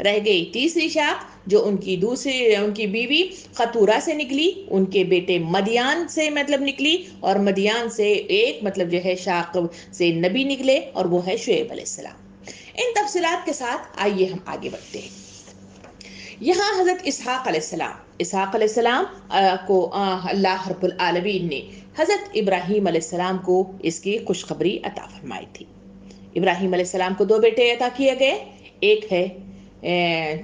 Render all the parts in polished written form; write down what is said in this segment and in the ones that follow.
رہ گئی تیسری شاخ جو ان کی بیوی خطورہ سے نکلی، ان کے بیٹے مدیان سے مطلب نکلی، اور مدیان سے ایک مطلب جو ہے شاخ سے نبی نکلے، اور وہ ہے شعیب علیہ السلام۔ ان تفصیلات کے ساتھ آئیے ہم آگے بڑھتے ہیں۔ یہاں حضرت اسحاق علیہ السلام کو اللہ رب العالمین نے حضرت ابراہیم علیہ السلام کو اس کی خوشخبری عطا فرمائی تھی۔ ابراہیم علیہ السلام کو 2 بیٹے عطا کیے گئے، ایک ہے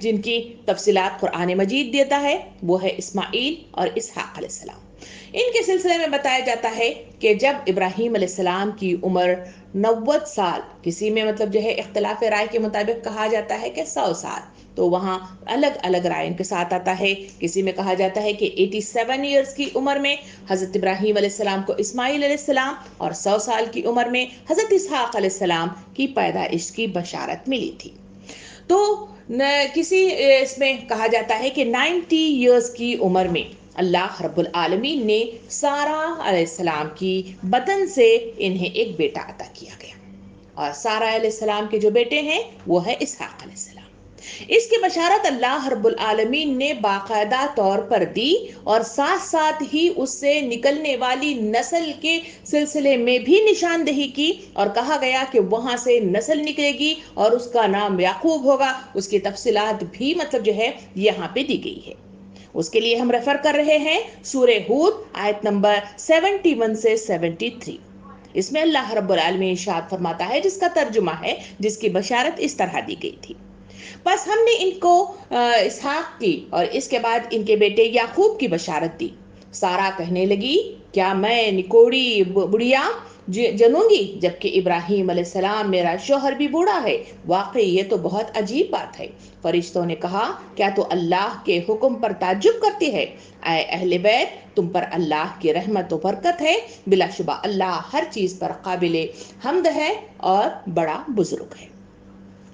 جن کی تفصیلات قرآن مجید دیتا ہے، وہ ہے اسماعیل اور اسحاق علیہ السلام۔ ان کے سلسلے میں بتایا جاتا ہے کہ جب ابراہیم علیہ السلام کی عمر 90 سال، کسی میں مطلب جو ہے اختلاف رائے کے مطابق کہا جاتا ہے کہ 100 سال، تو وہاں الگ الگ رائے کے ساتھ آتا ہے۔ کسی میں کہا جاتا ہے کہ 87 ایئرز کی عمر میں حضرت ابراہیم علیہ السلام کو اسماعیل علیہ السلام، اور 100 سال کی عمر میں حضرت اسحاق علیہ السلام کی پیدائش کی بشارت ملی تھی۔ تو کسی اس میں کہا جاتا ہے کہ 90 ایئرز کی عمر میں اللہ رب العالمین نے سارہ علیہ السلام کی بطن سے انہیں ایک بیٹا عطا کیا گیا، اور سارہ علیہ السلام کے جو بیٹے ہیں وہ ہے اسحاق علیہ السلام۔ اس کی بشارت اللہ رب العالمین نے باقاعدہ طور پر دی، اور ساتھ ساتھ ہی اس سے نکلنے والی نسل کے سلسلے میں بھی نشاندہی کی، اور کہا گیا کہ وہاں سے نسل نکلے گی اور اس کا نام یعقوب ہوگا۔ اس کی تفصیلات بھی مطلب جو ہے یہاں پہ دی گئی ہے۔ اس کے لیے ہم ریفر کر رہے ہیں سورہ ہود آیت نمبر 71 سے 73۔ اس میں اللہ رب العالمین ارشاد فرماتا ہے، جس کا ترجمہ ہے، جس کی بشارت اس طرح دی گئی تھی: بس ہم نے ان کو اسحاق کی اور اس کے بعد ان کے بیٹے یعقوب کی بشارت دی۔ سارہ کہنے لگی، کیا میں نکوڑی بڑھیا جنوں گی جبکہ ابراہیم علیہ السلام میرا شوہر بھی بوڑھا ہے؟ واقعی یہ تو بہت عجیب بات ہے۔ فرشتوں نے کہا، کیا تو اللہ کے حکم پر تعجب کرتی ہے؟ اے اہل بیت، تم پر اللہ کی رحمت و برکت ہے، بلا شبہ اللہ ہر چیز پر قابل حمد ہے اور بڑا بزرگ ہے۔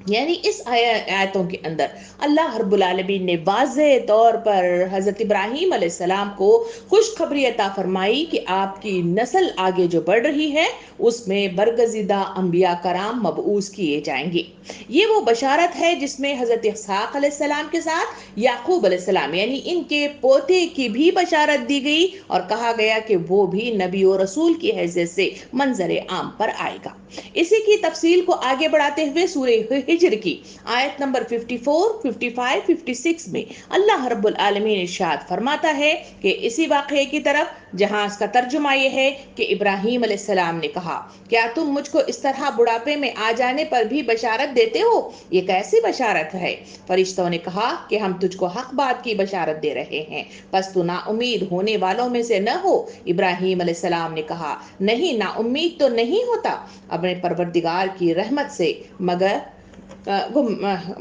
یعنی اس آیتوں کے اندر اللہ رب العالمین نے واضح طور پر حضرت ابراہیم علیہ السلام کو خوشخبری عطا فرمائی کہ آپ کی نسل آگے جو بڑھ رہی ہے اس میں برگزیدہ انبیاء کرام مبعوث کیے جائیں گے۔ یہ وہ بشارت ہے جس میں حضرت اسحاق علیہ السلام کے ساتھ یعقوب علیہ السلام یعنی ان کے پوتے کی بھی بشارت دی گئی، اور کہا گیا کہ وہ بھی نبی و رسول کی حیثیت سے منظر عام پر آئے گا۔ اسی کی تفصیل کو آگے بڑھاتے ہوئے سورہ ہجر کی آیت نمبر 54، 55، 56 میں اللہ رب العالمین ارشاد فرماتا ہے کہ اسی واقعے کی طرف، جہاں اس کا ترجمہ یہ ہے کہ ابراہیم علیہ السلام نے کہا، کیا تم مجھ کو اس طرح بڑھاپے میں آ جانے پر بھی بشارت دیتے ہو؟ یہ کیسی بشارت ہے؟ فرشتوں نے کہا کہ ہم تجھ کو حق بات کی بشارت دے رہے ہیں، بس تو نا امید ہونے والوں میں سے نہ ہو۔ ابراہیم علیہ السلام نے کہا، نہیں، نا امید تو نہیں ہوتا اپنے پروردگار کی رحمت سے،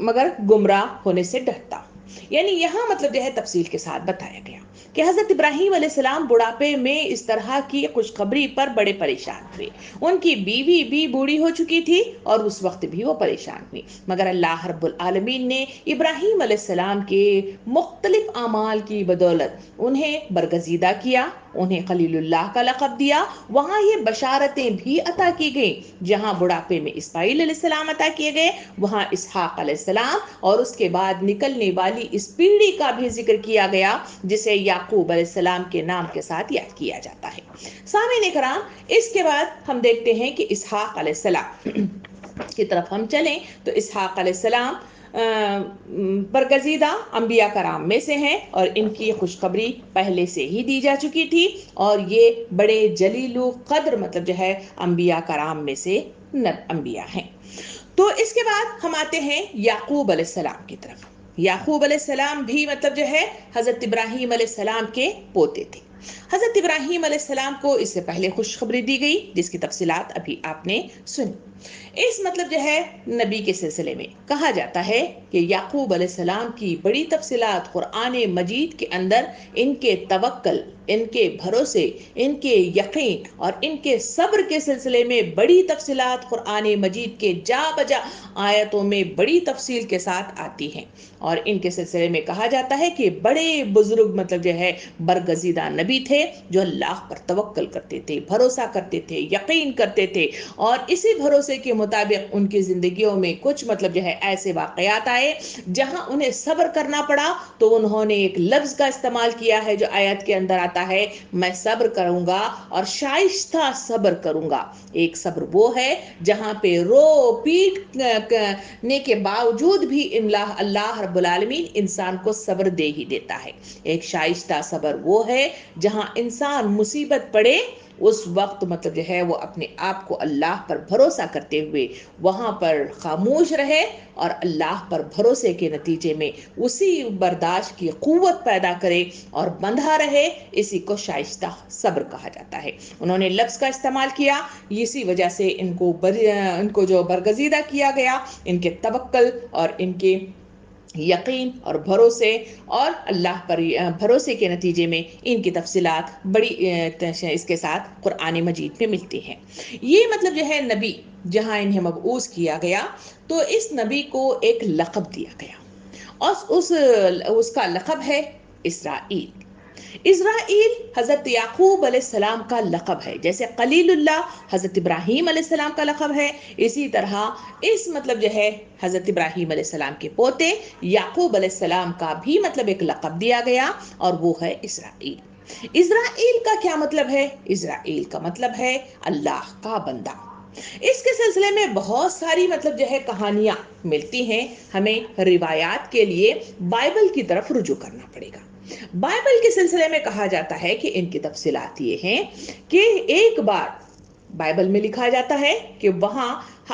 مگر گمراہ ہونے سے ڈرتا۔ یعنی یہاں مطلب جو ہے تفصیل کے ساتھ بتایا گیا کہ حضرت ابراہیم علیہ السلام بڑھاپے میں اس طرح کی خوشخبری پر بڑے پریشان ہوئے۔ ان کی بیوی بھی بوڑھی ہو چکی تھی اور اس وقت بھی وہ پریشان ہوئی، مگر اللہ رب العالمین نے ابراہیم علیہ السلام کے مختلف اعمال کی بدولت انہیں برگزیدہ کیا، انہیں خلیل اللہ کا لقب دیا۔ وہاں یہ بشارتیں بھی عطا کی گئیں، جہاں بڑھاپے میں اسماعیل علیہ السلام عطا کیے گئے، وہاں اسحاق علیہ السلام اور اس کے بعد نکلنے والی اس پیڑھی کا بھی ذکر کیا گیا جسے یعقوب علیہ السلام کے نام کے ساتھ یاد کیا جاتا ہے۔ سامعین کرام، اس کے بعد ہم دیکھتے ہیں کہ اسحاق علیہ السلام کی طرف ہم چلیں تو اسحاق علیہ السلام برگزیدہ انبیاء کرام میں سے ہیں، اور ان کی خوشخبری پہلے سے ہی دی جا چکی تھی، اور یہ بڑے جلیل و قدر مطلب جو ہے انبیاء کرام میں سے انبیاء ہیں۔ تو اس کے بعد ہم آتے ہیں یعقوب علیہ السلام کی طرف۔ یعقوب علیہ السلام بھی مطلب جو ہے حضرت ابراہیم علیہ السلام کے پوتے تھے۔ حضرت ابراہیم علیہ السلام کو اس سے پہلے خوشخبری دی گئی جس کی تفصیلات ابھی آپ نے سنی۔ اس مطلب جو ہے نبی کے سلسلے میں کہا جاتا ہے کہ یعقوب علیہ السلام کی بڑی تفصیلات قرآن مجید کے اندر ان کے توکل، ان کے بھروسے، ان کے یقین اور ان کے صبر کے سلسلے میں بڑی تفصیلات قرآن مجید کے جا بجا آیتوں میں بڑی تفصیل کے ساتھ آتی ہیں، اور ان کے سلسلے میں کہا جاتا ہے کہ بڑے بزرگ مطلب جو ہے برگزیدہ نبی تھے جو اللہ پر توکل کرتے تھے، بھروسہ کرتے تھے، یقین کرتے تھے، اور اسی بھروسے بھروسے کے مطابق ان کی زندگیوں میں کچھ مطلب جو ہے ایسے واقعات آئے جہاں انہیں صبر کرنا پڑا، تو انہوں نے ایک لفظ کا استعمال کیا ہے جو آیت کے اندر آتا ہے، میں صبر کروں گا اور شائستہ صبر کروں گا۔ ایک صبر وہ ہے جہاں پہ رو پیٹنے کے باوجود بھی اللہ رب العالمین انسان کو صبر دے ہی دیتا ہے۔ ایک شائستہ صبر وہ ہے جہاں انسان مصیبت پڑے اس وقت مطلب جو ہے وہ اپنے آپ کو اللہ پر بھروسہ کرتے ہوئے وہاں پر خاموش رہے اور اللہ پر بھروسے کے نتیجے میں اسی برداشت کی قوت پیدا کرے اور بندھا رہے، اسی کو شائستہ صبر کہا جاتا ہے۔ انہوں نے لفظ کا استعمال کیا، اسی وجہ سے ان کو جو برگزیدہ کیا گیا، ان کے توکل اور ان کے یقین اور بھروسے اور اللہ پر بھروسے کے نتیجے میں ان کی تفصیلات بڑی اس کے ساتھ قرآن مجید میں ملتی ہیں۔ یہ مطلب جو ہے نبی جہاں انہیں مبعوث کیا گیا تو اس نبی کو ایک لقب دیا گیا اور اس کا لقب ہے اسرائیل۔ اسرائیل حضرت یعقوب علیہ السلام کا لقب ہے، جیسے خلیل اللہ حضرت ابراہیم علیہ السلام کا لقب ہے، اسی طرح اس مطلب جو ہے حضرت ابراہیم علیہ السلام کے پوتے یعقوب علیہ السلام کا بھی مطلب ایک لقب دیا گیا اور وہ ہے اسرائیل۔ اسرائیل کا کیا مطلب ہے؟ اسرائیل کا مطلب ہے اللہ کا بندہ۔ اس کے سلسلے میں بہت ساری مطلب جو ہے کہانیاں ملتی ہیں، ہمیں روایات کے لیے بائبل کی طرف رجوع کرنا پڑے گا۔ بائبل کے سلسلے میں کہا جاتا ہے کہ ان کی تفصیلات یہ ہیں کہ ایک بار بائبل میں لکھا جاتا ہے کہ وہاں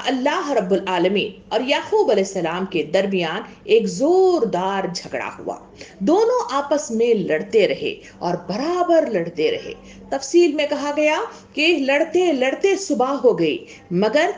اللہ رب العالمین اور یعقوب علیہ السلام کے درمیان ایک زوردار جھگڑا ہوا، دونوں آپس میں لڑتے رہے اور برابر لڑتے رہے۔ تفصیل میں کہا گیا کہ لڑتے لڑتے صبح ہو گئی، مگر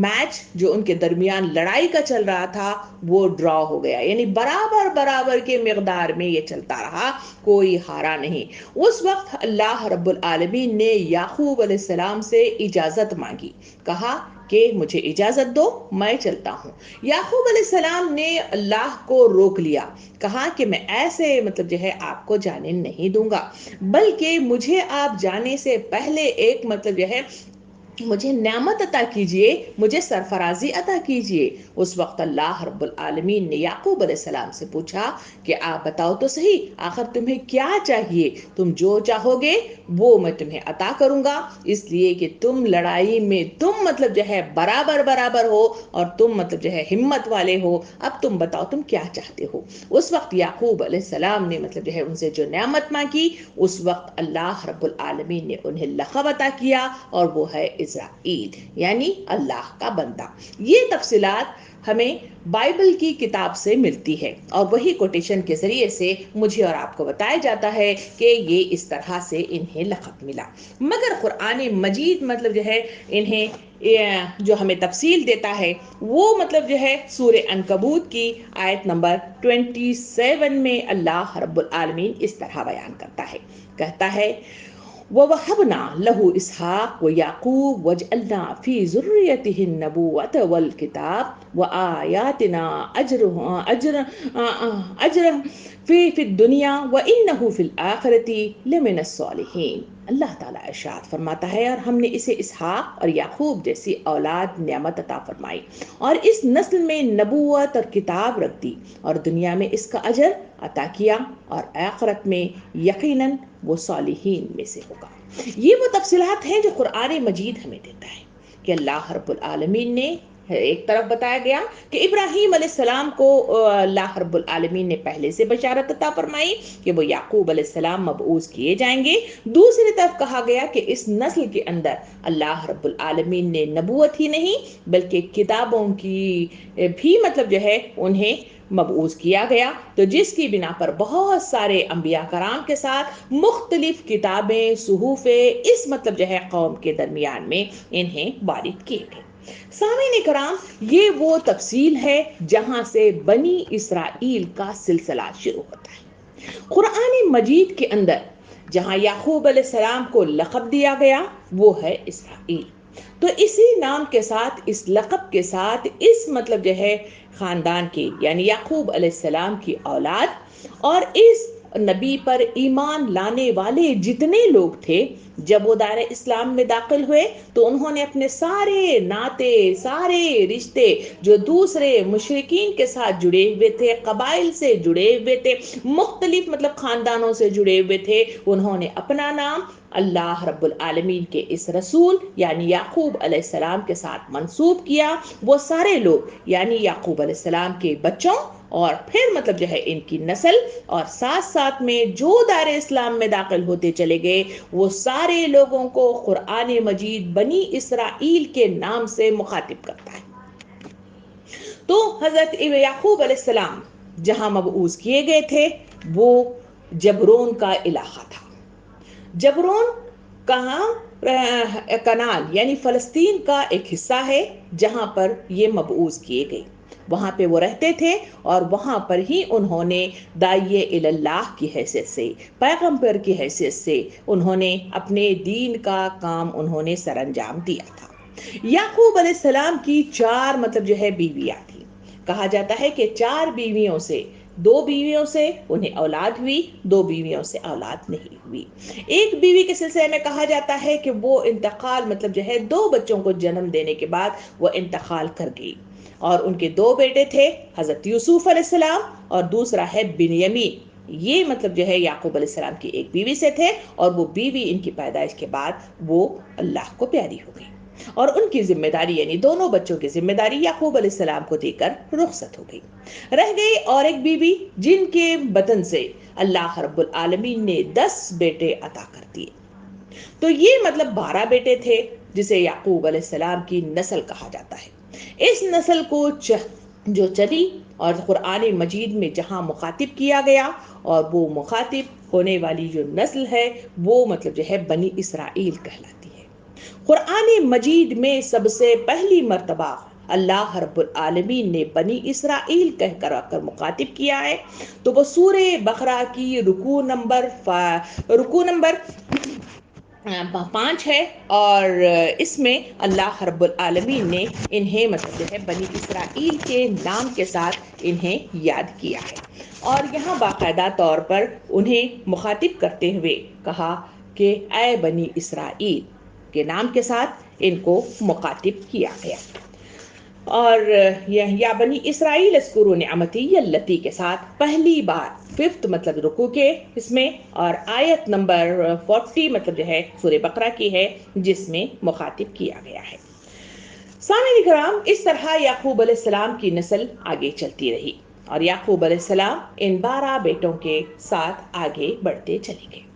میچ جو ان کے درمیان لڑائی کا چل رہا تھا وہ ڈرا ہو گیا، یعنی برابر کے مقدار میں یہ چلتا رہا، کوئی ہارا نہیں۔ اس وقت اللہ رب العالمین نے یعقوب علیہ السلام سے اجازت مانگی، کہا کہ مجھے اجازت دو، میں چلتا ہوں۔ یعقوب علیہ السلام نے اللہ کو روک لیا، کہا کہ میں ایسے مطلب جو ہے آپ کو جانے نہیں دوں گا، بلکہ مجھے آپ جانے سے پہلے ایک مطلب جو ہے مجھے نعمت عطا کیجئے، مجھے سرفرازی عطا کیجئے۔ اس وقت اللہ رب العالمین نے یعقوب علیہ السلام سے پوچھا کہ آپ بتاؤ تو صحیح، آخر تمہیں کیا چاہیے؟ تم جو چاہو گے وہ میں تمہیں عطا کروں گا، اس لیے کہ تم لڑائی میں تم مطلب جو ہے برابر ہو اور تم مطلب جو ہے ہمت والے ہو، اب تم بتاؤ تم کیا چاہتے ہو۔ اس وقت یعقوب علیہ السلام نے مطلب جو ہے ان سے جو نعمت مانگی، اس وقت اللہ رب العالمین نے انہیں لقب عطا کیا اور وہ ہے اسرائیل، یعنی اللہ کا بندہ۔ یہ تفصیلات ہمیں بائبل کی کتاب سے ملتی ہے اور وہی کوٹیشن کے ذریعے سے مجھے اور آپ کو بتایا جاتا ہے کہ یہ اس طرح سے انہیں لقب ملا۔ مگر قرآن مجید مطلب جو ہے انہیں جو ہمیں تفصیل دیتا ہے وہ مطلب جو ہے سورہ عنکبوت کی آیت نمبر 27 میں اللہ رب العالمین اس طرح بیان کرتا ہے، کہتا ہے وَوَهَبْنَا لَهُ إِسْحَاقَ وَيَعْقُوبَ وَجَعَلْنَا فِي ذُرِّيَّتِهِ النُّبُوَّةَ وَالْكِتَابَ وَآتَيْنَاهُ أَجْرَهُ فِي الدُّنْيَا وَإِنَّهُ فِي الْآخِرَةِ لَمِنَ الصَّالِحِينَ۔ اللہ تعالیٰ ارشاد فرماتا ہے اور ہم نے اسے اسحاق اور یعقوب جیسی اولاد نعمت عطا فرمائی اور اس نسل میں نبوت اور کتاب رکھ دی اور دنیا میں اس کا اجر عطا کیا اور آخرت میں یقیناً وہ صالحین میں سے ہوگا۔ یہ وہ تفصیلات ہیں جو قرآن مجید ہمیں دیتا ہے کہ اللہ رب العالمین نے ایک طرف بتایا گیا کہ ابراہیم علیہ السلام کو اللہ رب العالمین نے پہلے سے بشارت عطا فرمائی کہ وہ یعقوب علیہ السلام مبعوث کیے جائیں گے۔ دوسری طرف کہا گیا کہ اس نسل کے اندر اللہ رب العالمین نے نبوت ہی نہیں بلکہ کتابوں کی بھی مطلب جو ہے انہیں مبعوث کیا گیا، تو جس کی بنا پر بہت سارے انبیاء کرام کے ساتھ مختلف کتابیں صحف اس مطلب جو ہے قوم کے درمیان میں انہیں وارد کیے گئے۔ سامعین کرام، یہ وہ تفصیل ہے جہاں سے بنی اسرائیل کا سلسلہ شروع ہوتا ہے۔ قرآن مجید کے اندر جہاں یعقوب علیہ السلام کو لقب دیا گیا وہ ہے اسرائیل، تو اسی نام کے ساتھ اس لقب کے ساتھ اس مطلب جو ہے خاندان کی یعنی یعقوب علیہ السلام کی اولاد اور اس نبی پر ایمان لانے والے جتنے لوگ تھے، جب وہ دائرہ اسلام میں داخل ہوئے تو انہوں نے اپنے سارے ناطے، سارے رشتے جو دوسرے مشرکین کے ساتھ جڑے ہوئے تھے، قبائل سے جڑے ہوئے تھے، مختلف مطلب خاندانوں سے جڑے ہوئے تھے، انہوں نے اپنا نام اللہ رب العالمین کے اس رسول یعنی یعقوب علیہ السلام کے ساتھ منسوب کیا۔ وہ سارے لوگ یعنی یعقوب علیہ السلام کے بچوں اور پھر مطلب جو ہے ان کی نسل اور ساتھ ساتھ میں جو دائرہ اسلام میں داخل ہوتے چلے گئے، وہ سارے لوگوں کو قرآن مجید بنی اسرائیل کے نام سے مخاطب کرتا ہے۔ تو حضرت یعقوب علیہ السلام جہاں مبعوث کیے گئے تھے وہ جبرون کا علاقہ تھا۔ جبرون کہاں کنال یعنی فلسطین کا ایک حصہ ہے جہاں پر یہ مبعوث کیے گئے، وہاں پہ وہ رہتے تھے اور وہاں پر ہی انہوں نے داعیہ اللہ کی حیثیت سے، پیغمبر کی حیثیت سے انہوں نے اپنے دین کا کام انہوں نے سر انجام دیا تھا۔ یعقوب علیہ السلام کی 4 مطلب جو ہے بیویاں تھیں۔ کہا جاتا ہے کہ 4 بیویوں سے، 2 بیویوں سے انہیں اولاد ہوئی، 2 بیویوں سے اولاد نہیں ہوئی۔ ایک بیوی کے سلسلے میں کہا جاتا ہے کہ وہ انتقال مطلب جو ہے 2 بچوں کو جنم دینے کے بعد وہ انتقال کر گئی، اور ان کے 2 بیٹے تھے، حضرت یوسف علیہ السلام اور دوسرا ہے بنیامین۔ یہ مطلب جو ہے یعقوب علیہ السلام کی ایک بیوی سے تھے، اور وہ بیوی ان کی پیدائش کے بعد وہ اللہ کو پیاری ہو گئی، اور ان کی ذمہ داری یعنی دونوں بچوں کی ذمہ داری یعقوب علیہ السلام کو دے کر رخصت ہو گئی۔ رہ گئی اور ایک بیوی جن کے بدن سے اللہ رب العالمین نے 10 بیٹے عطا کر دیے۔ تو یہ مطلب 12 بیٹے تھے جسے یعقوب علیہ السلام کی نسل کہا جاتا ہے۔ اس نسل کو جو چلی اور قرآن مجید میں جہاں مخاطب کیا گیا، اور وہ مخاطب ہونے والی جو نسل ہے وہ مطلب جو ہے بنی اسرائیل کہلاتی ہے۔ قرآن مجید میں سب سے پہلی مرتبہ اللہ رب العالمین نے بنی اسرائیل کہہ کر مخاطب کیا ہے تو وہ سورہ بقرہ کی رکوع نمبر 5 ہے، اور اس میں اللہ رب العالمین نے انہیں مطلب جو ہے بنی اسرائیل کے نام کے ساتھ انہیں یاد کیا ہے، اور یہاں باقاعدہ طور پر انہیں مخاطب کرتے ہوئے کہا کہ اے بنی اسرائیل کے نام کے ساتھ ان کو مخاطب کیا گیا، اور یا بنی اسرائیل اذکروا نعمتی التی کے ساتھ پہلی بار 5 مطلب رکوع کے اس میں، اور آیت نمبر 40 مطلب جو ہے سورہ بقرہ کی ہے جس میں مخاطب کیا گیا ہے۔ سامعین کرام، اس طرح یعقوب علیہ السلام کی نسل آگے چلتی رہی، اور یعقوب علیہ السلام ان 12 بیٹوں کے ساتھ آگے بڑھتے چلے گئے۔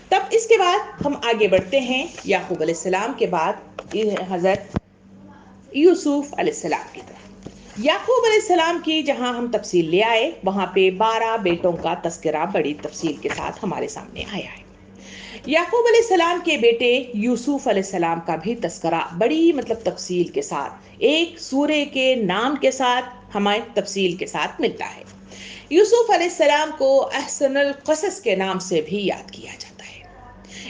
تب اس کے بعد ہم آگے بڑھتے ہیں یعقوب علیہ السلام کے بعد حضرت یوسف علیہ السلام کی طرف۔ یعقوب علیہ السلام کی جہاں ہم تفصیل لے آئے وہاں پہ 12 بیٹوں کا تذکرہ بڑی تفصیل کے ساتھ ہمارے سامنے آیا ہے۔ یعقوب علیہ السلام کے بیٹے یوسف علیہ السلام کا بھی تذکرہ بڑی مطلب تفصیل کے ساتھ ایک سورے کے نام کے ساتھ ہمیں تفصیل کے ساتھ ملتا ہے۔ یوسف علیہ السلام کو احسن القصص کے نام سے بھی یاد کیا جاتا ہے،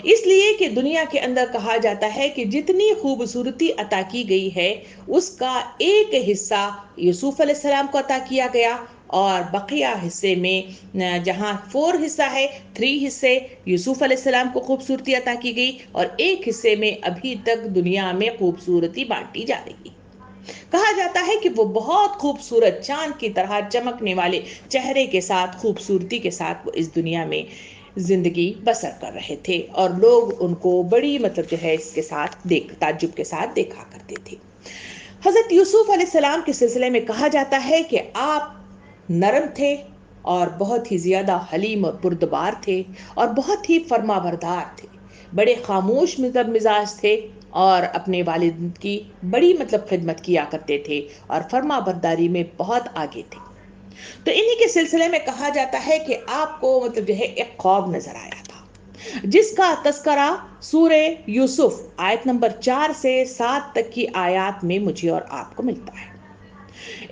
اس لیے کہ دنیا کے اندر کہا جاتا ہے کہ جتنی خوبصورتی عطا کی گئی ہے اس کا ایک حصہ یوسف علیہ السلام کو عطا کیا گیا، اور بقیہ حصے میں جہاں 4 حصہ ہے 3 حصے یوسف علیہ السلام کو خوبصورتی عطا کی گئی، اور ایک حصے میں ابھی تک دنیا میں خوبصورتی بانٹی جا رہی ہے۔ کہا جاتا ہے کہ وہ بہت خوبصورت چاند کی طرح چمکنے والے چہرے کے ساتھ، خوبصورتی کے ساتھ وہ اس دنیا میں زندگی بسر کر رہے تھے، اور لوگ ان کو بڑی مطلب جو ہے اس کے ساتھ تعجب کے ساتھ دیکھا کرتے تھے۔ حضرت یوسف علیہ السلام کے سلسلے میں کہا جاتا ہے کہ آپ نرم تھے اور بہت ہی زیادہ حلیم اور بردبار تھے، اور بہت ہی فرما بردار تھے، بڑے خاموش مزاج تھے، اور اپنے والد کی بڑی مطلب خدمت کیا کرتے تھے، اور فرما برداری میں بہت آگے تھے۔ تو انہی کے سلسلے میں کہا جاتا ہے کہ آپ کو مطلب جو ہے ایک خواب نظر آیا تھا جس کا تذکرہ سورہ یوسف آیت نمبر 4 سے 7 تک کی آیات میں مجھے اور آپ کو ملتا ہے۔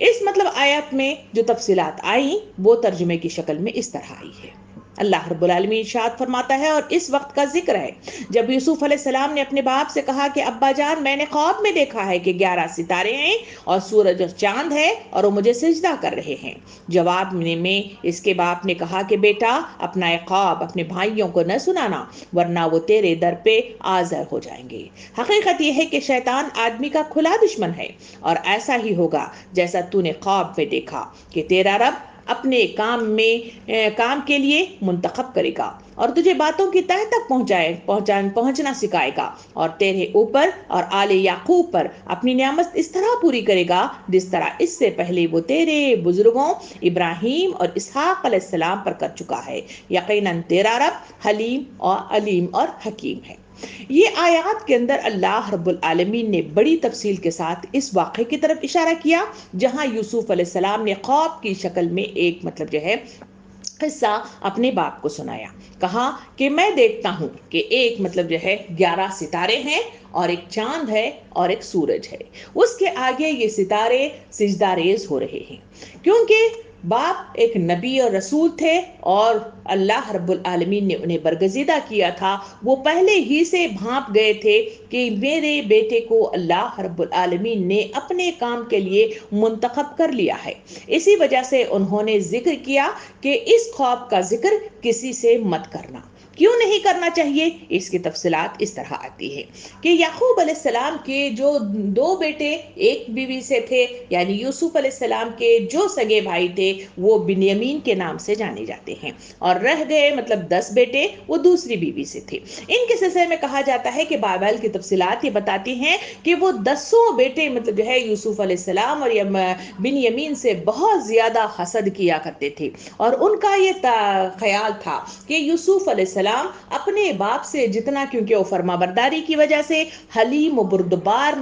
اس مطلب آیات میں جو تفصیلات آئیں وہ ترجمے کی شکل میں اس طرح آئی ہے۔ اللہ رب العالمین ارشاد فرماتا ہے، اور اس وقت کا ذکر ہے جب یوسف علیہ السلام نے اپنے باپ سے کہا کہ ابا جان، میں نے خواب میں دیکھا ہے کہ 11 ستارے ہیں اور سورج اور چاند ہے اور وہ مجھے سجدہ کر رہے ہیں۔ جواب میں اس کے باپ نے کہا کہ بیٹا، اپنا خواب اپنے بھائیوں کو نہ سنانا، ورنہ وہ تیرے در پہ آزر ہو جائیں گے۔ حقیقت یہ ہے کہ شیطان آدمی کا کھلا دشمن ہے، اور ایسا ہی ہوگا جیسا تو نے خواب میں دیکھا کہ تیرا رب اپنے کام کے لیے منتخب کرے گا اور تجھے باتوں کی تہ تک پہنچنا سکھائے گا، اور تیرے اوپر اور آل یعقوب پر اپنی نعمت اس طرح پوری کرے گا جس طرح اس سے پہلے وہ تیرے بزرگوں ابراہیم اور اسحاق علیہ السلام پر کر چکا ہے۔ یقیناً تیرا رب حلیم اور علیم اور حکیم ہے۔ یہ آیات کے اندر اللہ رب العالمین نے بڑی تفصیل کے ساتھ اس واقعے کی طرف اشارہ کیا جہاں یوسف علیہ السلام نے خواب کی شکل میں ایک قصہ اپنے باپ کو سنایا۔ کہا کہ میں دیکھتا ہوں کہ ایک 11 ستارے ہیں اور ایک چاند ہے اور ایک سورج ہے، اس کے آگے یہ ستارے سجدہ ریز ہو رہے ہیں، کیونکہ باپ ایک نبی اور رسول تھے اور اللہ رب العالمین نے انہیں برگزیدہ کیا تھا۔ وہ پہلے ہی سے بھانپ گئے تھے کہ میرے بیٹے کو اللہ رب العالمین نے اپنے کام کے لیے منتخب کر لیا ہے۔ اسی وجہ سے انہوں نے ذکر کیا کہ اس خواب کا ذکر کسی سے مت کرنا۔ کیوں نہیں کرنا چاہیے؟ اس کی تفصیلات اس طرح آتی ہے کہ یعقوب علیہ السلام کے جو 2 بیٹے ایک بیوی سے تھے، یعنی یوسف علیہ السلام کے جو سگے بھائی تھے وہ بنیامین کے نام سے جانے جاتے ہیں، اور رہ گئے 10 بیٹے وہ دوسری بیوی سے تھے۔ ان کے سلسلے میں کہا جاتا ہے کہ بائبل کی تفصیلات یہ بتاتی ہیں کہ وہ 10 بیٹے یوسف علیہ السلام اور بنیامین سے بہت زیادہ حسد کیا کرتے تھے، اور ان کا یہ خیال تھا کہ یوسف علیہ السلام اپنے باپ سے جتنا، کیونکہ وہ فرما برداری کی وجہ سے حلیم و بردبار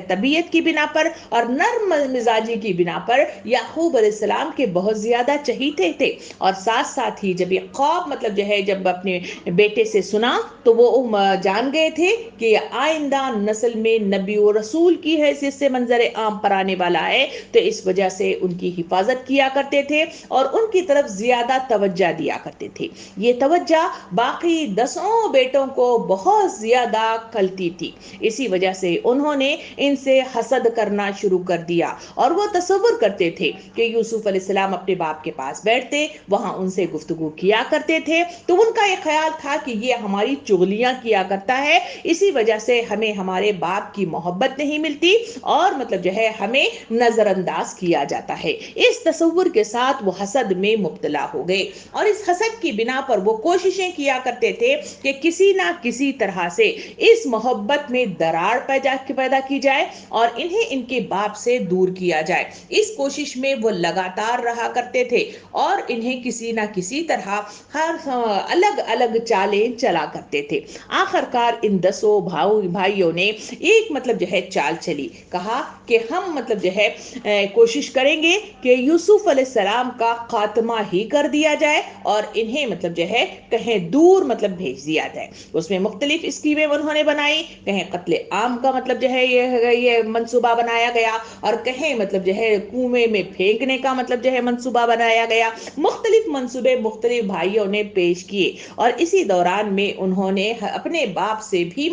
طبیعت کی بنا پر اور نرم مزاجی کی بنا پر یعقوب علیہ السلام کے بہت زیادہ چہیتے تھے، اور ساتھ ساتھ ہی جب یہ خواب جب اپنے بیٹے سے سنا تو وہ جان گئے تھے کہ آئندہ نسل میں نبی و رسول کی حیثیت سے منظر عام پر آنے والا ہے، تو اس وجہ سے ان کی حفاظت کیا کرتے تھے اور ان کی طرف زیادہ توجہ دیا کرتے تھے۔ یہ توجہ باقی 10 بیٹوں کو بہت زیادہ کھلتی تھی، اسی وجہ سے انہوں نے ان سے حسد کرنا شروع کر دیا، اور وہ تصور کرتے تھے کہ یوسف علیہ السلام اپنے باپ کے پاس بیٹھتے، وہاں ان سے گفتگو کیا کرتے تھے، تو ان کا یہ خیال تھا کہ یہ ہماری چغلیاں کیا کرتا ہے، اسی وجہ سے ہمیں ہمارے باپ کی محبت نہیں ملتی اور ہمیں نظر انداز کیا جاتا ہے۔ اس تصور کے ساتھ وہ حسد میں مبتلا ہو گئے، اور اس حسد کی بنا پر وہ کوششیں کیا کرتے تھے کہ کسی نہ کسی طرح سے اس محبت میں درار پیدا کی جائے اور انہیں ان کے باپ سے دور کیا جائے۔ اس کوشش میں وہ لگاتار رہا کرتے تھے اور انہیں کسی نہ کسی طرح ہر الگ الگ چالیں چلا کرتے تھے۔ آخر کار ان 10 بھائیوں نے ایک چال چلی، کہا کہ ہم کوشش کریں گے کہ یوسف علیہ السلام کا خاتمہ ہی کر دیا جائے اور انہیں کہیں دور بھیج دیا جائے۔ اس میں مختلف اسکیمیں انہوں نے بنائی، کہیں قتل عام کا یہ منصوبہ بنایا گیا، اور کہیں کنویں میں پھینکنے کا منصوبہ بنایا گیا۔ مختلف منصوبے مختلف بھائیوں نے پیش کیے، اور اسی دوران میں انہوں نے اپنے باپ سے بھی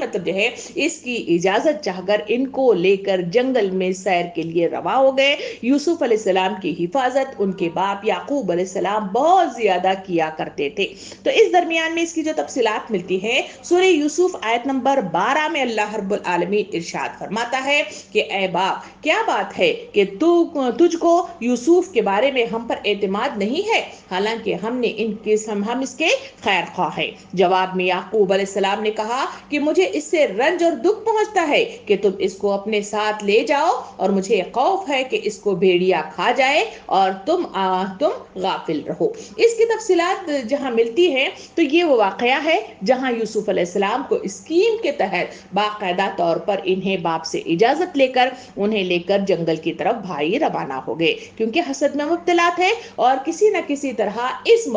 اس کی اجازت چاہ کر ان کو لے کر جنگل میں سیر کے لیے رواں ہو گئے۔ یوسف علیہ السلام کی حفاظت ان کے باپ یعقوب علیہ السلام بہت زیادہ کیا کرتے تھے۔ تو اس درمیان میں اس کی جو تفصیلات ملتی ہیں، سورہ یوسف آیت نمبر 12 میں اللہ رب العالمین ارشاد فرماتا ہے کہ اے باپ، کیا بات ہے کہ تجھ کو یوسف کے بارے میں ہم پر اعتماد نہیں ہے، حالانکہ ہم اس کے خیر خواہ ہیں۔ جواب میں یعقوب علیہ السلام نے کہا کہ مجھے اس سے رنج اور دکھ پہنچتا ہے کہ تم اس کو اپنے ساتھ لے جاؤ، اور مجھے خوف ہے کہ اس کو بھیڑیا کھا جائے اور تم غافل رہو۔ اس کی تفصیلات جہاں ملتی ہیں تو یہ وہ واقعہ ہے جہاں یوسف علیہ السلام کو اسکیم کے تحت باقاعدہ طور پر انہیں باپ سے اجازت انہیں لے کر جنگل کی طرف بھائی روانہ ہو گئے، کیونکہ حسد میں مبتلا تھے اور کسی نہ کسی طرح اس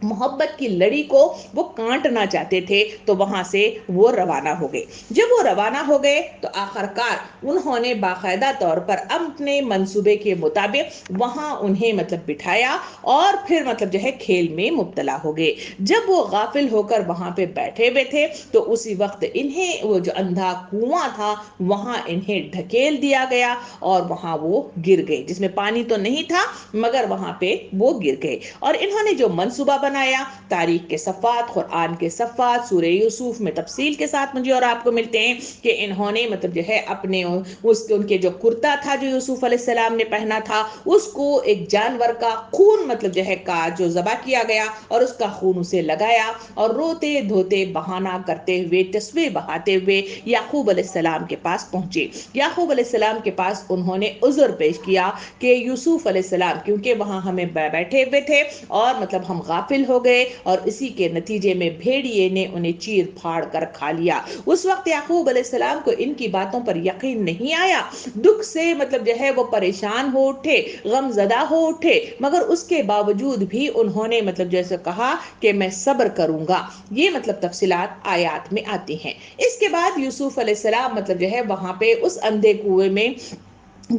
محبت کی لڑی کو وہ کاٹنا چاہتے تھے، تو وہاں سے وہ روانہ ہو گئے۔ جب وہ روانہ ہو گئے تو آخرکار انہوں نے باقاعدہ طور پر اپنے منصوبے کے مطابق وہاں انہیں مطلب بٹھایا اور پھر مطلب جو ہے کھیل میں مبتلا ہو گئے۔ جب وہ غافل ہو کر وہاں پہ بیٹھے ہوئے تھے تو اسی وقت انہیں وہ جو اندھا کنواں تھا وہاں انہیں ڈھکیل دیا گیا اور وہاں وہ گر گئے، جس میں پانی تو نہیں تھا مگر وہاں پہ وہ گر گئے۔ اور انہوں نے جو منصوبہ بنایا، تاریخ کے صفحات، قرآن کے صفحات سورہ یوسف میں تفصیل کے ساتھ مجھے اور آپ کو ملتے ہیں کہ انہوں نے مطلب جو ہے اپنے ان کے جو کرتا تھا جو یوسف علیہ السلام نے پہنا تھا، اس کو ایک جانور کا خون مطلب جو ہے کا جو ذبح کیا گیا اور اس کا خون اسے لگایا اور روتے دھوتے بہانہ کرتے ہوئے تصویر بہاتے ہوئے یعقوب علیہ السلام کے پاس پہنچے۔ یعقوب علیہ السلام کے پاس انہوں نے عذر پیش کیا کہ یوسف علیہ السلام کیونکہ وہاں ہمیں بیٹھے ہوئے تھے اور مطلب ہم غافل ہو گئے اور اسی کے نتیجے میں بھیڑیے نے انہیں چیر پھاڑ کر کھا لیا۔ اس وقت یعقوب علیہ السلام کو ان کی باتوں پر یقین نہیں آیا، دکھ سے مطلب جو ہے وہ پریشان ہو اٹھے، غم زدہ ہو اٹھے، مگر اس کے باوجود بھی انہوں نے مطلب جیسے کہا کہ میں صبر کروں گا۔ یہ مطلب تفصیلات آیات میں آتی ہیں۔ اس کے بعد یوسف علیہ السلام مطلب جو ہے وہاں پہ اس اندھے کنویں میں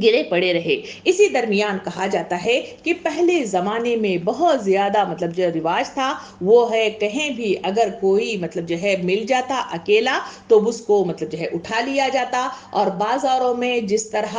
گرے پڑے رہے۔ اسی درمیان کہا جاتا ہے کہ پہلے زمانے میں بہت زیادہ مطلب جو رواج تھا وہ ہے کہیں بھی اگر کوئی مطلب جو ہے مل جاتا اکیلا تو اس کو مطلب جو ہے اٹھا لیا جاتا اور بازاروں میں جس طرح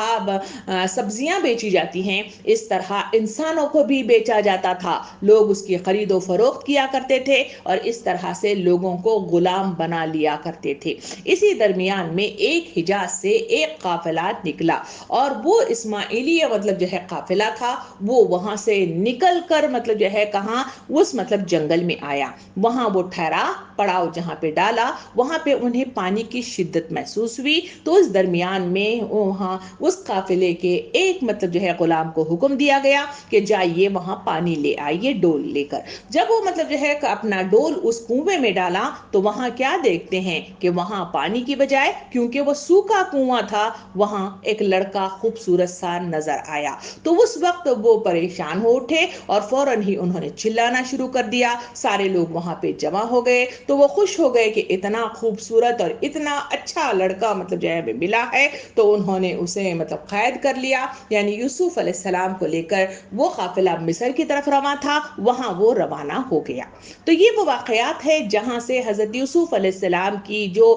سبزیاں بیچی جاتی ہیں اس طرح انسانوں کو بھی بیچا جاتا تھا، لوگ اس کی خرید و فروخت کیا کرتے تھے اور اس طرح سے لوگوں کو غلام بنا لیا کرتے تھے۔ اسی درمیان میں ایک حجاز سے ایک قافلہ نکلا اور وہ اسماعیلیہ مطلب جو ہے قافلہ تھا، وہ وہاں سے نکل کر مطلب جو ہے کہاں اس مطلب جنگل میں آیا، وہاں وہ ٹھہرا، پڑاؤ جہاں پہ ڈالا وہاں پہ انہیں پانی کی شدت محسوس ہوئی، تو اس درمیان میں وہاں اس قافلے کے ایک مطلب جو ہے غلام کو حکم دیا گیا کہ جائیے وہاں پانی لے آئیے ڈول لے کر۔ جب وہ مطلب جو ہے اپنا ڈول اس کنویں میں ڈالا تو وہاں کیا دیکھتے ہیں کہ وہاں پانی کی بجائے کیونکہ وہ سوکھا کنواں تھا وہاں ایک لڑکا خوبصورت سا نظر آیا۔ تو اس وقت وہ پریشان ہو اٹھے اور فوراً ہی انہوں نے چلانا شروع کر دیا، سارے لوگ وہاں پہ جمع ہو گئے تو وہ خوش ہو گئے کہ اتنا خوبصورت اور اتنا اچھا لڑکا مطلب جو ہے ہمیں ملا ہے، تو انہوں نے اسے مطلب قید کر لیا، یعنی یوسف علیہ السلام کو لے کر وہ قافلہ مصر کی طرف رواں تھا وہاں وہ روانہ ہو گیا۔ تو یہ وہ واقعات ہے جہاں سے حضرت یوسف علیہ السلام کی جو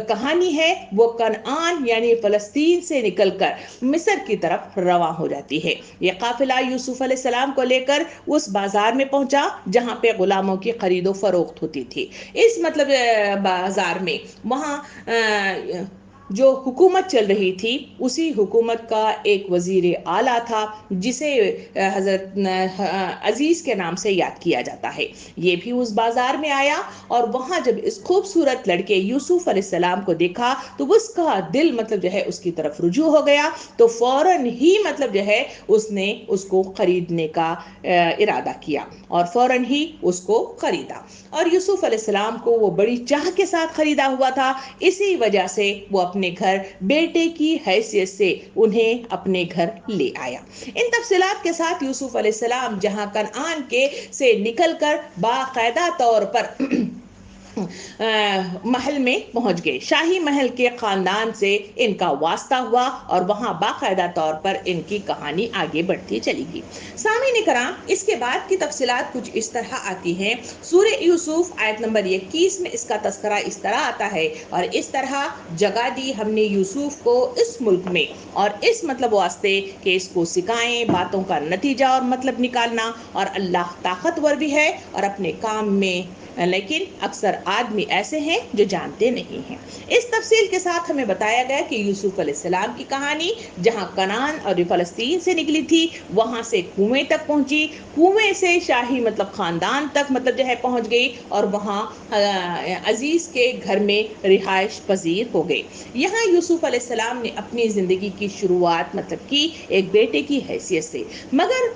کہانی ہے وہ کنعان یعنی فلسطین سے نکل کر مصر کی طرف رواں ہو جاتی ہے۔ یہ قافلہ یوسف علیہ السلام کو لے کر اس بازار میں پہنچا جہاں پہ غلاموں کی خرید و فروخت ہوتی تھی۔ اس مطلب بازار میں وہاں جو حکومت چل رہی تھی اسی حکومت کا ایک وزیر اعلیٰ تھا جسے حضرت عزیز کے نام سے یاد کیا جاتا ہے، یہ بھی اس بازار میں آیا اور وہاں جب اس خوبصورت لڑکے یوسف علیہ السلام کو دیکھا تو اس کا دل مطلب جو ہے اس کی طرف رجوع ہو گیا، تو فوراً ہی مطلب جو ہے اس نے اس کو خریدنے کا ارادہ کیا اور فوراً ہی اس کو خریدا، اور یوسف علیہ السلام کو وہ بڑی چاہ کے ساتھ خریدا ہوا تھا، اسی وجہ سے وہ اپنے گھر بیٹے کی حیثیت سے انہیں اپنے گھر لے آیا۔ ان تفصیلات کے ساتھ یوسف علیہ السلام جہاں کنعان کے سے نکل کر باقاعدہ طور پر محل میں پہنچ گئے، شاہی محل کے خاندان سے ان کا واسطہ ہوا اور وہاں باقاعدہ طور پر ان کی کہانی آگے بڑھتی چلی گئی۔ سامعین کرام، اس کے بعد کی تفصیلات کچھ اس طرح آتی ہیں۔ سورہ یوسف آیت نمبر 21 میں اس کا تذکرہ اس طرح آتا ہے، اور اس طرح جگہ دی ہم نے یوسف کو اس ملک میں اور اس مطلب واسطے کہ اس کو سکھائیں باتوں کا نتیجہ اور مطلب نکالنا، اور اللہ طاقتور بھی ہے اور اپنے کام میں، لیکن اکثر آدمی ایسے ہیں جو جانتے نہیں ہیں۔ اس تفصیل کے ساتھ ہمیں بتایا گیا کہ یوسف علیہ السلام کی کہانی جہاں کنعان اور فلسطین سے نکلی تھی وہاں سے کنویں تک پہنچی، کنویں سے شاہی مطلب خاندان تک مطلب جو ہے پہنچ گئی اور وہاں عزیز کے گھر میں رہائش پذیر ہو گئے۔ یہاں یوسف علیہ السلام نے اپنی زندگی کی شروعات مطلب کی ایک بیٹے کی حیثیت سے، مگر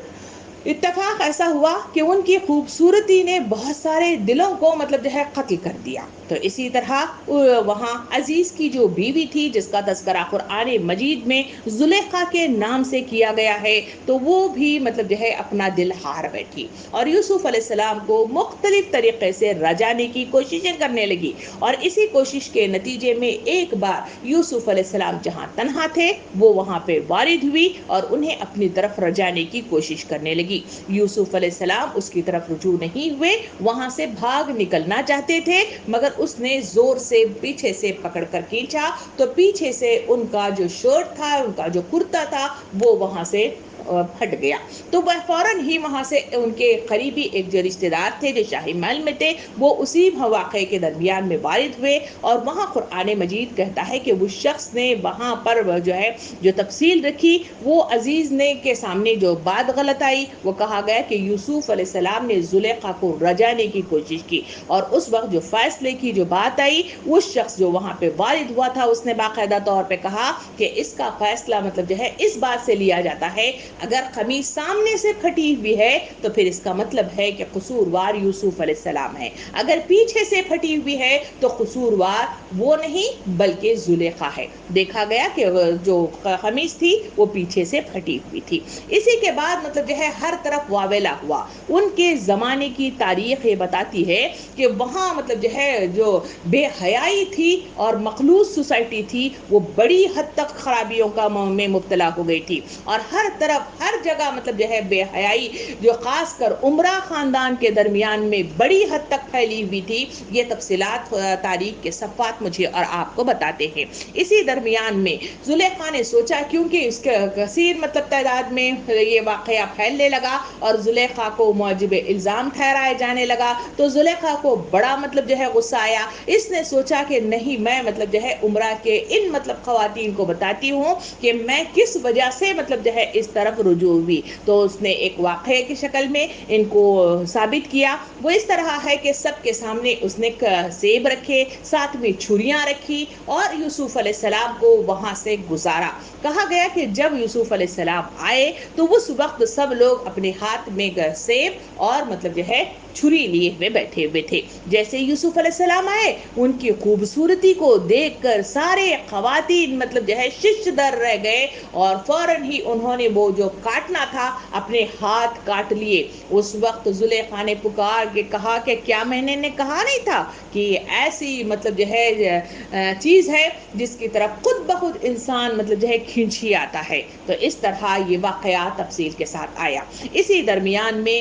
اتفاق ایسا ہوا کہ ان کی خوبصورتی نے بہت سارے دلوں کو مطلب جو ہے قتل کر دیا۔ تو اسی طرح وہاں عزیز کی جو بیوی تھی جس کا تذکرہ قرآن مجید میں زلیخا کے نام سے کیا گیا ہے، تو وہ بھی مطلب جو ہے اپنا دل ہار بیٹھی اور یوسف علیہ السلام کو مختلف طریقے سے رجانے کی کوششیں کرنے لگی، اور اسی کوشش کے نتیجے میں ایک بار یوسف علیہ السلام جہاں تنہا تھے وہ وہاں پہ وارد ہوئی اور انہیں اپنی طرف رجانے کی کوشش کرنے لگی۔ یوسف علیہ السلام اس کی طرف رجوع نہیں ہوئے، وہاں سے بھاگ نکلنا چاہتے تھے، مگر اس نے زور سے پیچھے سے پکڑ کر کھینچا تو پیچھے سے ان کا جو شرٹ تھا، ان کا جو کرتا تھا، وہ وہاں سے پھٹ گیا۔ تو وہ فوراً ہی وہاں سے ان کے قریبی ایک جو رشتہ دار تھے جو شاہی محل میں تھے، وہ اسی واقعے کے درمیان میں وارد ہوئے، اور وہاں قرآن مجید کہتا ہے کہ وہ شخص نے وہاں پر جو ہے جو تفصیل رکھی، وہ عزیز نے کے سامنے جو بات غلط آئی، وہ کہا گیا کہ یوسف علیہ السلام نے زلیخا کو رجانے کی کوشش کی، اور اس وقت جو فیصلے کی جو بات آئی، اس شخص جو وہاں پہ وارد ہوا تھا اس نے باقاعدہ طور پہ کہا کہ اس کا فیصلہ مطلب جو ہے اس بات سے لیا جاتا ہے، اگر قمیص سامنے سے پھٹی ہوئی ہے تو پھر اس کا مطلب ہے کہ قصوروار یوسف علیہ السلام ہے، اگر پیچھے سے پھٹی ہوئی ہے تو قصوروار وہ نہیں بلکہ زلیخا ہے۔ دیکھا گیا کہ جو قمیص تھی وہ پیچھے سے پھٹی ہوئی تھی۔ اسی کے بعد مطلب جو ہے ہر طرف واویلا ہوا۔ ان کے زمانے کی تاریخ یہ بتاتی ہے کہ وہاں مطلب جو ہے جو بے حیائی تھی اور مخلوص سوسائٹی تھی وہ بڑی حد تک خرابیوں کا میں مبتلا ہو گئی تھی، اور ہر طرف ہر جگہ مطلب جو ہے بے حیائی جو خاص کر عمرہ خاندان کے درمیان میں بڑی حد تک پھیلی ہوئی تھی۔ یہ تفصیلات تاریخ کے صفحات مجھے اور آپ کو بتاتے ہیں۔ اسی درمیان میں زلیخا نے سوچا، کیونکہ اس کے کثیر مطلب تعداد میں یہ واقعہ پھیلنے لگا اور زلیخا کو موجب الزام ٹھہرایا جانے لگا، تو زلیخا کو بڑا مطلب جو ہے غصہ آیا۔ اس نے سوچا کہ نہیں، میں مطلب جو ہے عمرہ کے ان مطلب خواتین کو بتاتی ہوں کہ میں کس وجہ سے مطلب جو ہے اس طرف رجوع ہوئی۔ تو اس نے ایک واقعے کی شکل میں ان کو ثابت کیا۔ وہ اس طرح ہے کہ سب کے سامنے اس نے سیب رکھے، ساتھ میں چھریاں رکھی اور یوسف علیہ السلام کو وہاں سے گزارا۔ کہا گیا کہ جب یوسف علیہ السلام آئے تو اس وقت سب لوگ اپنے ہاتھ میں سیب اور مطلب جو ہے چھری لیے ہوئے بیٹھے ہوئے تھے۔ جیسے یوسف علیہ السلام آئے، ان کی خوبصورتی کو دیکھ کر سارے خواتین مطلب جو ہے شش در رہ گئے، اور فوراً ہی انہوں نے وہ جو کاٹنا تھا اپنے ہاتھ کاٹ لیے۔ اس وقت زلیخا نے پکار کے کہا کہ کیا میں نے کہا نہیں تھا کہ یہ ایسی مطلب جو ہے چیز ہے جس کی طرف خود بخود انسان مطلب جو ہے کھینچ ہی آتا ہے۔ تو اس طرح یہ واقعہ تفصیل کے ساتھ آیا۔ اسی درمیان میں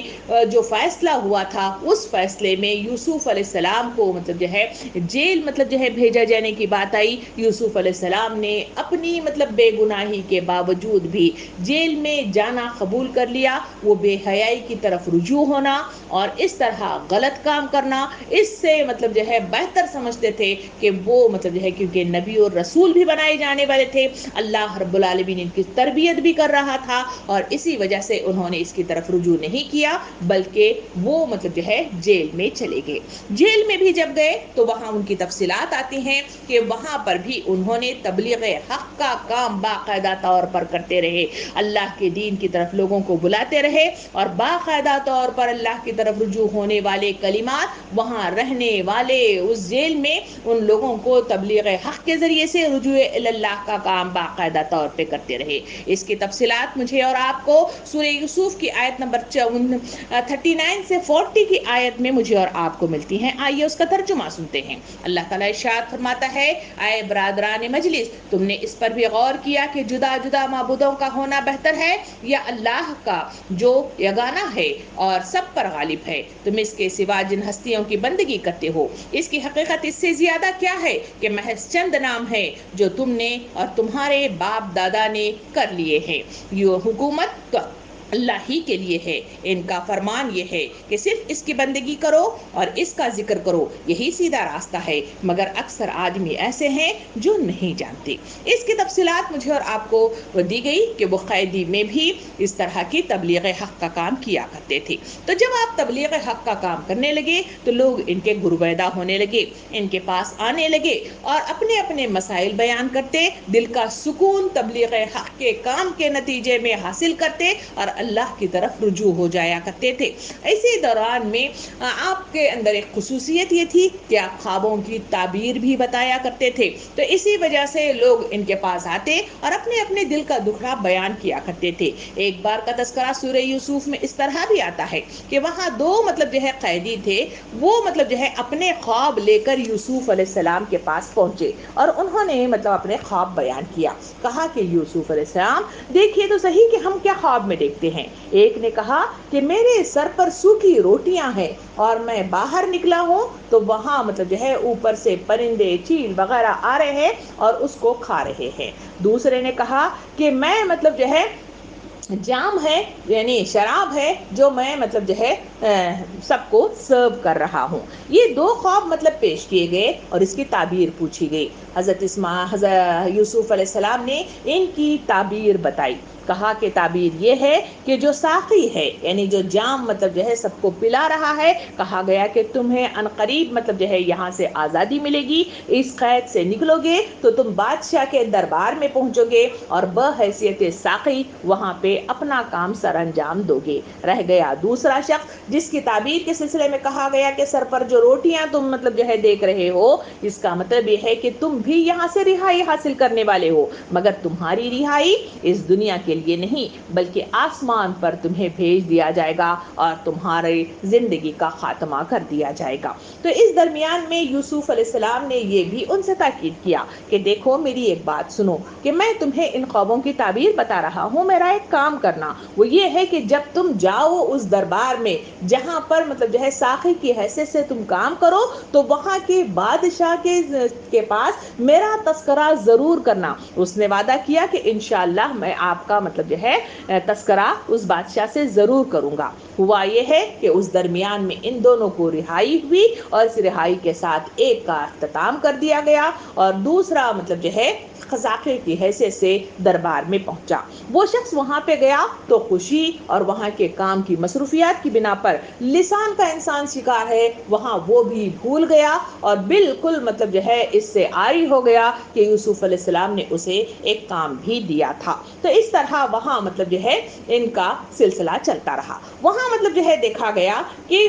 جو فیصلہ ہوا تھا، اس فیصلے میں یوسف علیہ السلام کو مطلب جو ہے جیل مطلب جو ہے بھیجا جانے کی بات آئی۔ یوسف علیہ السلام نے اپنی مطلب بے گناہی کے باوجود بھی جیل میں جانا قبول کر لیا۔ وہ بے حیائی کی طرف رجوع ہونا اور اس طرح غلط کام کرنا، اس سے مطلب جو ہے بہتر سمجھتے تھے کہ وہ مطلب جو ہے کیونکہ نبی اور رسول بھی بنائے جانے والے تھے، اللہ رب العالمین ان کی تربیت بھی کر رہا تھا، اور اسی وجہ سے انہوں نے اس کی طرف رجوع نہیں کیا بلکہ وہ مطلب جو ہے جیل میں چلے گئے۔ جیل میں بھی جب گئے تو وہاں ان کی تفصیلات آتی ہیں کہ وہاں پر بھی انہوں نے تبلیغ حق کا کام باقاعدہ طور پر کرتے رہے، اللہ کے دین کی طرف لوگوں کو بلاتے رہے، اور باقاعدہ طور پر اللہ کی طرف رجوع ہونے والے کلمات وہاں رہنے والے اس جیل میں ان لوگوں کو تبلیغ حق کے ذریعے سے رجوع اللہ کا کام باقاعدہ طور پہ کرتے رہے۔ اس کی تفصیلات مجھے اور آپ کو سورہ یوسف کی آیت نمبر 39 سے 40 کی آیت میں مجھے اور آپ کو ملتی ہیں۔ آئیے اس کا ترجمہ سنتے ہیں۔ اللہ تعالیٰ ارشاد فرماتا ہے، اے برادران مجلس، تم نے اس پر بھی غور کیا کہ جدا جدا معبودوں کا ہونا بہتر ہے یا اللہ کا جو یگانہ ہے اور سب پر غالب ہے؟ تم اس کے سوا جن ہستیوں کی بندگی کرتے ہو، اس کی حقیقت اس سے زیادہ کیا ہے کہ محض چند نام ہے جو تم نے اور تمہارے باپ دادا نے کر لیے ہیں۔ یہ حکومت تو اللہ ہی کے لیے ہے، ان کا فرمان یہ ہے کہ صرف اس کی بندگی کرو اور اس کا ذکر کرو، یہی سیدھا راستہ ہے، مگر اکثر آدمی ایسے ہیں جو نہیں جانتے۔ اس کی تفصیلات مجھے اور آپ کو دی گئی کہ وہ قیدی میں بھی اس طرح کی تبلیغ حق کا کام کیا کرتے تھے۔ تو جب آپ تبلیغ حق کا کام کرنے لگے تو لوگ ان کے گرویدہ ہونے لگے، ان کے پاس آنے لگے اور اپنے اپنے مسائل بیان کرتے، دل کا سکون تبلیغ حق کے کام کے نتیجے میں حاصل کرتے اور اللہ کی طرف رجوع ہو جایا کرتے تھے۔ اسی دوران میں آپ کے اندر ایک خصوصیت یہ تھی کہ آپ خوابوں کی تعبیر بھی بتایا کرتے تھے، تو اسی وجہ سے لوگ ان کے پاس آتے اور اپنے اپنے دل کا دکھڑا بیان کیا کرتے تھے۔ ایک بار کا تذکرہ سورہ یوسف میں اس طرح بھی آتا ہے کہ وہاں دو جو ہے قیدی تھے، وہ جو ہے اپنے خواب لے کر یوسف علیہ السلام کے پاس پہنچے اور انہوں نے اپنے خواب بیان کیا۔ کہا کہ یوسف علیہ السلام دیکھیے تو صحیح کہ ہم کیا خواب میں دیکھتے ہیں۔ ایک نے کہا کہ میرے سر پر سوکھی روٹیاں ہیں اور میں باہر نکلا ہوں تو وہاں جو ہے اوپر سے پرندے چیل وغیرہ آ رہے ہیں اور اس کو کھا رہے ہیں۔ دوسرے نے کہا کہ میں جو ہے جام ہے یعنی شراب ہے جو میں جو ہے سب کو سرو کر رہا ہوں۔ یہ دو خواب پیش کیے گئے اور اس کی تعبیر پوچھی گئی۔ حضرت یوسف علیہ السلام نے ان کی تعبیر بتائی۔ کہا کہ تعبیر یہ ہے کہ جو ساقی ہے یعنی جو جام جو ہے سب کو پلا رہا ہے، کہا گیا کہ تمہیں عنقریب جو ہے یہاں سے آزادی ملے گی، اس قید سے نکلو گے تو تم بادشاہ کے دربار میں پہنچو گے اور بحیثیت ساقی وہاں پہ اپنا کام سر انجام دو گے۔ رہ گیا دوسرا شخص جس کی تعبیر کے سلسلے میں کہا گیا کہ سر پر جو روٹیاں تم جو ہے دیکھ رہے ہو، اس کا یہ ہے کہ تم بھی یہاں سے رہائی حاصل کرنے والے ہو، مگر تمہاری رہائی اس دنیا کے لیے نہیں بلکہ آسمان پر تمہیں بھیج دیا جائے گا اور تمہاری زندگی کا خاتمہ کر دیا جائے گا۔ تو اس درمیان میں یوسف علیہ السلام نے یہ بھی ان سے تاکید کیا کہ دیکھو میری ایک بات سنو کہ میں تمہیں ان خوابوں کی تعبیر بتا رہا ہوں، میرا ایک کام کرنا وہ یہ ہے کہ جب تم جاؤ اس دربار میں جہاں پر جو ہے ساقی کی حیثیت سے تم کام کرو، تو وہاں کے بادشاہ کے پاس میرا تذکرہ ضرور کرنا۔ اس نے وعدہ کیا کہ انشاءاللہ میں آپ کا جو ہے تذکرہ اس بادشاہ سے ضرور کروں گا۔ ہوا یہ ہے کہ اس درمیان میں ان دونوں کو رہائی ہوئی اور اس رہائی کے ساتھ ایک کا اختتام کر دیا گیا اور دوسرا جو ہے قزاقی کی حیثیت سے دربار میں پہنچا۔ وہ شخص وہاں پہ گیا تو خوشی اور وہاں کے کام کی مصروفیات کی بنا پر لسان کا انسان شکار ہے، وہاں وہ بھی بھول گیا اور بالکل جو ہے اس سے عاری ہو گیا کہ یوسف علیہ السلام نے اسے ایک کام بھی دیا تھا۔ تو اس طرح وہاں جو ہے ان کا سلسلہ چلتا رہا۔ وہاں جو ہے دیکھا گیا کہ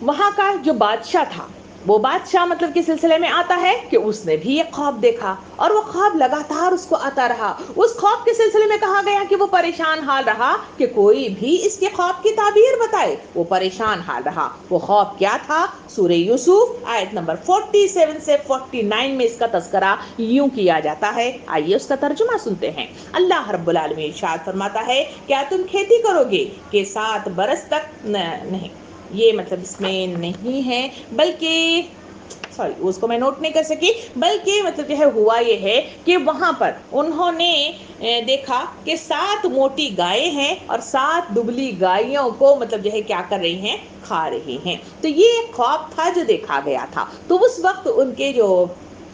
وہاں کا جو بادشاہ تھا، وہ بادشاہ کے سلسلے میں آتا ہے کہ اس نے بھی ایک خواب دیکھا اور وہ خواب لگاتار اس کو آتا رہا۔ اس خواب کے سلسلے میں کہا گیا کہ وہ پریشان حال رہا کہ کوئی بھی اس کے خواب کی تعبیر بتائے۔ وہ پریشان حال رہا۔ وہ خواب کیا تھا؟ سورہ یوسف آیت نمبر 47 سے 49 میں اس کا تذکرہ یوں کیا جاتا ہے۔ آئیے اس کا ترجمہ سنتے ہیں۔ اللہ رب العالمین ارشاد فرماتا ہے، کیا تم کھیتی کرو گے کہ 7 برس تک نہیں، یہ اس میں نہیں ہے، بلکہ اس کو میں نوٹ نہیں کر سکی، بلکہ جو ہے ہوا یہ ہے کہ وہاں پر انہوں نے دیکھا کہ 7 موٹی گائیں ہیں اور 7 دبلی گائیوں کو جو ہے کیا کر رہی ہیں؟ کھا رہی ہیں۔ تو یہ ایک خواب تھا جو دیکھا گیا تھا۔ تو اس وقت ان کے جو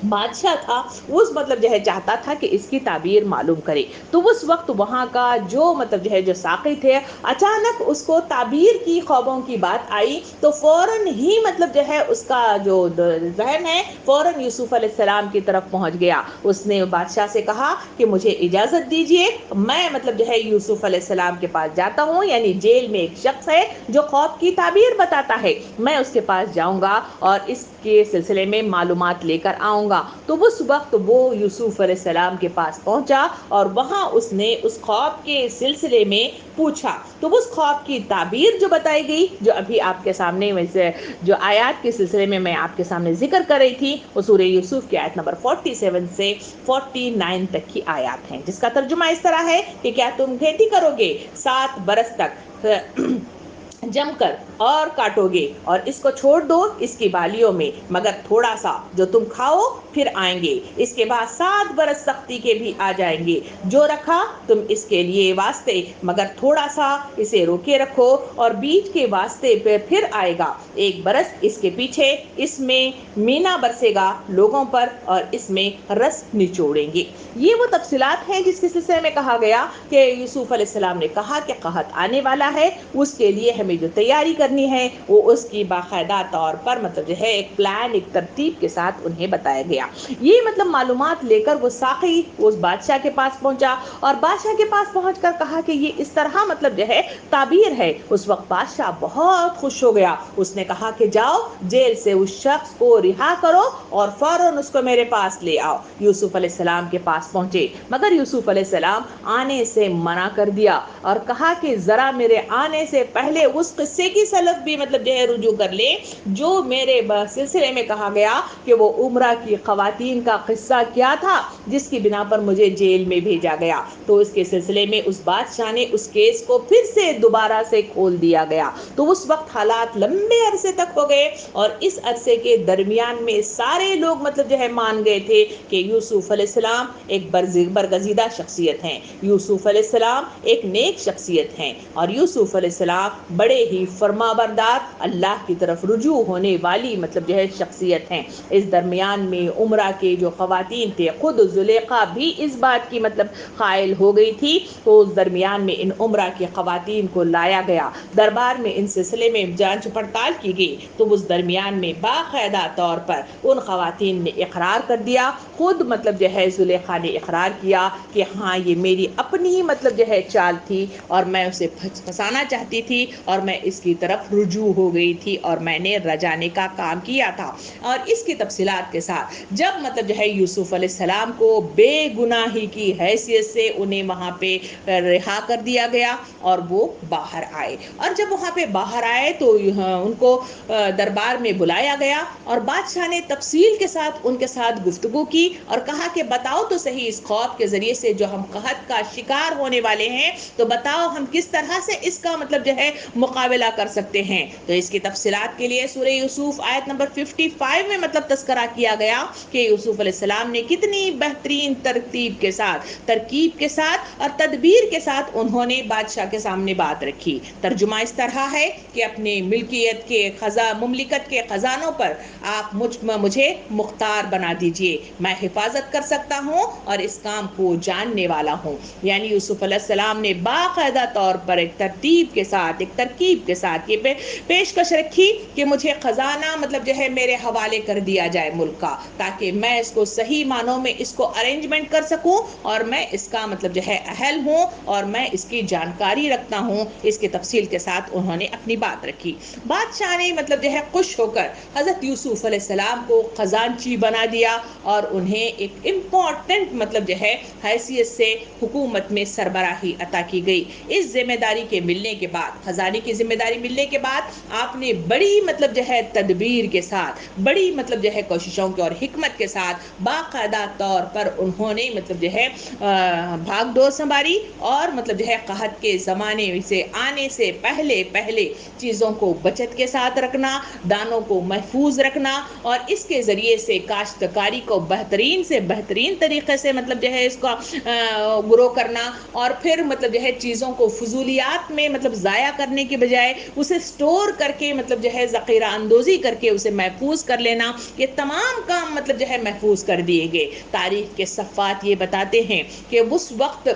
بادشاہ تھا اس جو ہے چاہتا تھا کہ اس کی تعبیر معلوم کرے۔ تو اس وقت وہاں کا جو جو ہے جو ساقی تھے، اچانک اس کو تعبیر کی خوابوں کی بات آئی تو فوراً ہی جو ہے اس کا جو ذہن ہے فوراً یوسف علیہ السلام کی طرف پہنچ گیا۔ اس نے بادشاہ سے کہا کہ مجھے اجازت دیجئے، میں جو ہے یوسف علیہ السلام کے پاس جاتا ہوں، یعنی جیل میں ایک شخص ہے جو خواب کی تعبیر بتاتا ہے، میں اس کے پاس جاؤں گا اور اس کے سلسلے میں معلومات لے کر آؤں گا۔ تو اس وقت وہ یوسف علیہ السلام کے پاس پہنچا اور وہاں اس نے اس خواب کے سلسلے میں پوچھا۔ تو اس خواب کی تعبیر جو بتائی گئی، جو ابھی آپ کے سامنے جو آیات کے سلسلے میں آپ کے سامنے ذکر کر رہی تھی، وہ سورہ یوسف کی آیت نمبر 47 سے 49 تک کی آیات ہیں، جس کا ترجمہ اس طرح ہے کہ کیا تم کھیتی کرو گے 7 برس تک جم کر اور کاٹو گے اور اس کو چھوڑ دو اس کی بالیوں میں، مگر تھوڑا سا جو تم کھاؤ پھر آئیں گے، اس کے بعد 7 برس سختی کے بھی آ جائیں گے، جو رکھا تم اس کے لیے واسطے مگر تھوڑا سا اسے روکے رکھو، اور بیج کے واسطے پھر آئے گا 1 برس، اس کے پیچھے اس میں مینا برسے گا لوگوں پر اور اس میں رس نچوڑیں گے۔ یہ وہ تفصیلات ہیں جس کے سلسلے میں کہا گیا کہ یوسف علیہ السلام نے کہا کہ قحط آنے والا ہے، اس کے لیے ہمیں ہمیں جو تیاری کرنی ہے وہ اس کی باقاعدہ طور پر مطلب جو ہے ایک پلان، ایک ترتیب کے ساتھ انہیں بتایا گیا۔ یہ مطلب معلومات لے کر وہ ساقی اس بادشاہ کے پاس پہنچا اور بادشاہ کے پاس پہنچ کر کہا کہ یہ اس طرح مطلب جو ہے تعبیر ہے۔ اس وقت بادشاہ بہت خوش ہو گیا، اس نے کہا کہ جاؤ جیل سے اس شخص کو رہا کرو اور فوراً اس کو میرے پاس لے آؤ۔ یوسف علیہ السلام کے پاس پہنچے، مگر یوسف علیہ السلام آنے سے منع کر دیا اور کہا کہ ذرا میرے آنے سے پہلے اس قصے کی سلف بھی مطلب جو ہے رجوع کر لے جو میرے سلسلے میں کہا گیا کہ وہ عمرہ کی خواتین کا قصہ کیا تھا جس کی بنا پر مجھے جیل میں بھیجا گیا۔ تو اس کے سلسلے میں اس بادشاہ نے اس کیس کو پھر سے دوبارہ سے کھول دیا گیا۔ تو اس وقت حالات لمبے عرصے تک ہو گئے اور اس عرصے کے درمیان میں سارے لوگ مطلب جو ہے مان گئے تھے کہ یوسف علیہ السلام ایک برگزیدہ شخصیت ہیں، یوسف علیہ السلام ایک نیک شخصیت ہیں اور یوسف علیہ السلام بڑے ہی فرمانبردار، اللہ کی طرف رجوع ہونے والی مطلب جو ہے شخصیت ہیں۔ اس درمیان میں عمرہ کے جو خواتین تھے، خود زلیخا بھی اس بات کی مطلب قائل ہو گئی تھی، تو اس درمیان میں ان عمرہ کی خواتین کو لایا گیا، دربار میں ان سلسلے میں جانچ پڑتال کی گئی۔ تو اس درمیان میں باقاعدہ طور پر ان خواتین نے اقرار کر دیا، خود مطلب جو ہے زلیخا نے اقرار کیا کہ ہاں یہ میری اپنی مطلب جو ہے چال تھی اور میں اسے پھنسانا چاہتی تھی اور میں اس کی طرف رجوع ہو گئی تھی اور میں نے رجانے کا کام کیا تھا۔ اور اس کی تفصیلات کے ساتھ جب مطلب جو ہے یوسف علیہ السلام کو بے گناہی کی حیثیت سے انہیں وہاں پہ رہا کر دیا گیا اور وہ باہر آئے، اور جب وہاں پہ باہر آئے تو ان کو دربار میں بلایا گیا اور بادشاہ نے تفصیل کے ساتھ ان کے ساتھ گفتگو کی اور کہا کہ بتاؤ تو صحیح، اس خوف کے ذریعے سے جو ہم قحط کا شکار ہونے والے ہیں تو بتاؤ ہم کس طرح سے اس کا مطلب جو ہے مقابلہ کر سکتے ہیں۔ تو اس کی تفصیلات کے لیے سورہ یوسف آیت نمبر 55 میں مطلب تذکرہ کیا گیا کہ یوسف علیہ السلام نے کتنی بہترین ترکیب کے ساتھ اور تدبیر کے ساتھ انہوں نے بادشاہ کے سامنے بات رکھی۔ ترجمہ اس طرح ہے کہ اپنے مملکت کے خزانوں پر آپ مجھے مختار بنا دیجئے، میں حفاظت کر سکتا ہوں اور اس کام کو جاننے والا ہوں۔ یعنی یوسف علیہ السلام نے باقاعدہ طور پر ایک ترکیب کے ساتھ یہ پیشکش رکھی کہ مجھے خزانہ مطلب جو ہے میرے حوالے کر دیا جائے ملک کا، تاکہ میں اس کو صحیح معنوں میں اس کو ارینجمنٹ کر سکوں اور میں اس کا مطلب جو ہے اہل ہوں اور میں اس کی جانکاری رکھتا ہوں۔ اس کی تفصیل کے ساتھ انہوں نے اپنی بات رکھی۔ بادشاہ نے مطلب جو ہے خوش ہو کر حضرت یوسف علیہ السلام کو خزانچی بنا دیا اور انہیں ایک امپورٹنٹ مطلب جو ہے حیثیت سے حکومت میں سربراہی عطا کی گئی۔ اس ذمہ داری کے ملنے کے بعد، خزانے کی ذمہ داری ملنے کے بعد آپ نے بڑی مطلب جو ہے تدبیر کے ساتھ، بڑی مطلب جو ہے کوششوں کے اور حکمت کے ساتھ باقاعدہ طور پر انہوں نے مطلب جو ہے بھاگ دوڑ سنبھالی اور مطلب جو ہے قحط کے زمانے سے آنے سے پہلے چیزوں کو بچت کے ساتھ رکھنا، دانوں کو محفوظ رکھنا اور اس کے ذریعے سے کاشتکاری کو بہترین سے بہترین طریقے سے مطلب جو ہے اس کا گرو کرنا اور پھر مطلب جو ہے چیزوں کو فضولیات میں مطلب ضائع کرنے کے بجائے اسے سٹور کر کے مطلب جو ہے ذخیرہ اندوزی کر کے اسے محفوظ کر لینا، یہ تمام کام مطلب جو ہے محفوظ کر دیے گئے۔ تاریخ کے صفحات یہ بتاتے ہیں کہ اس وقت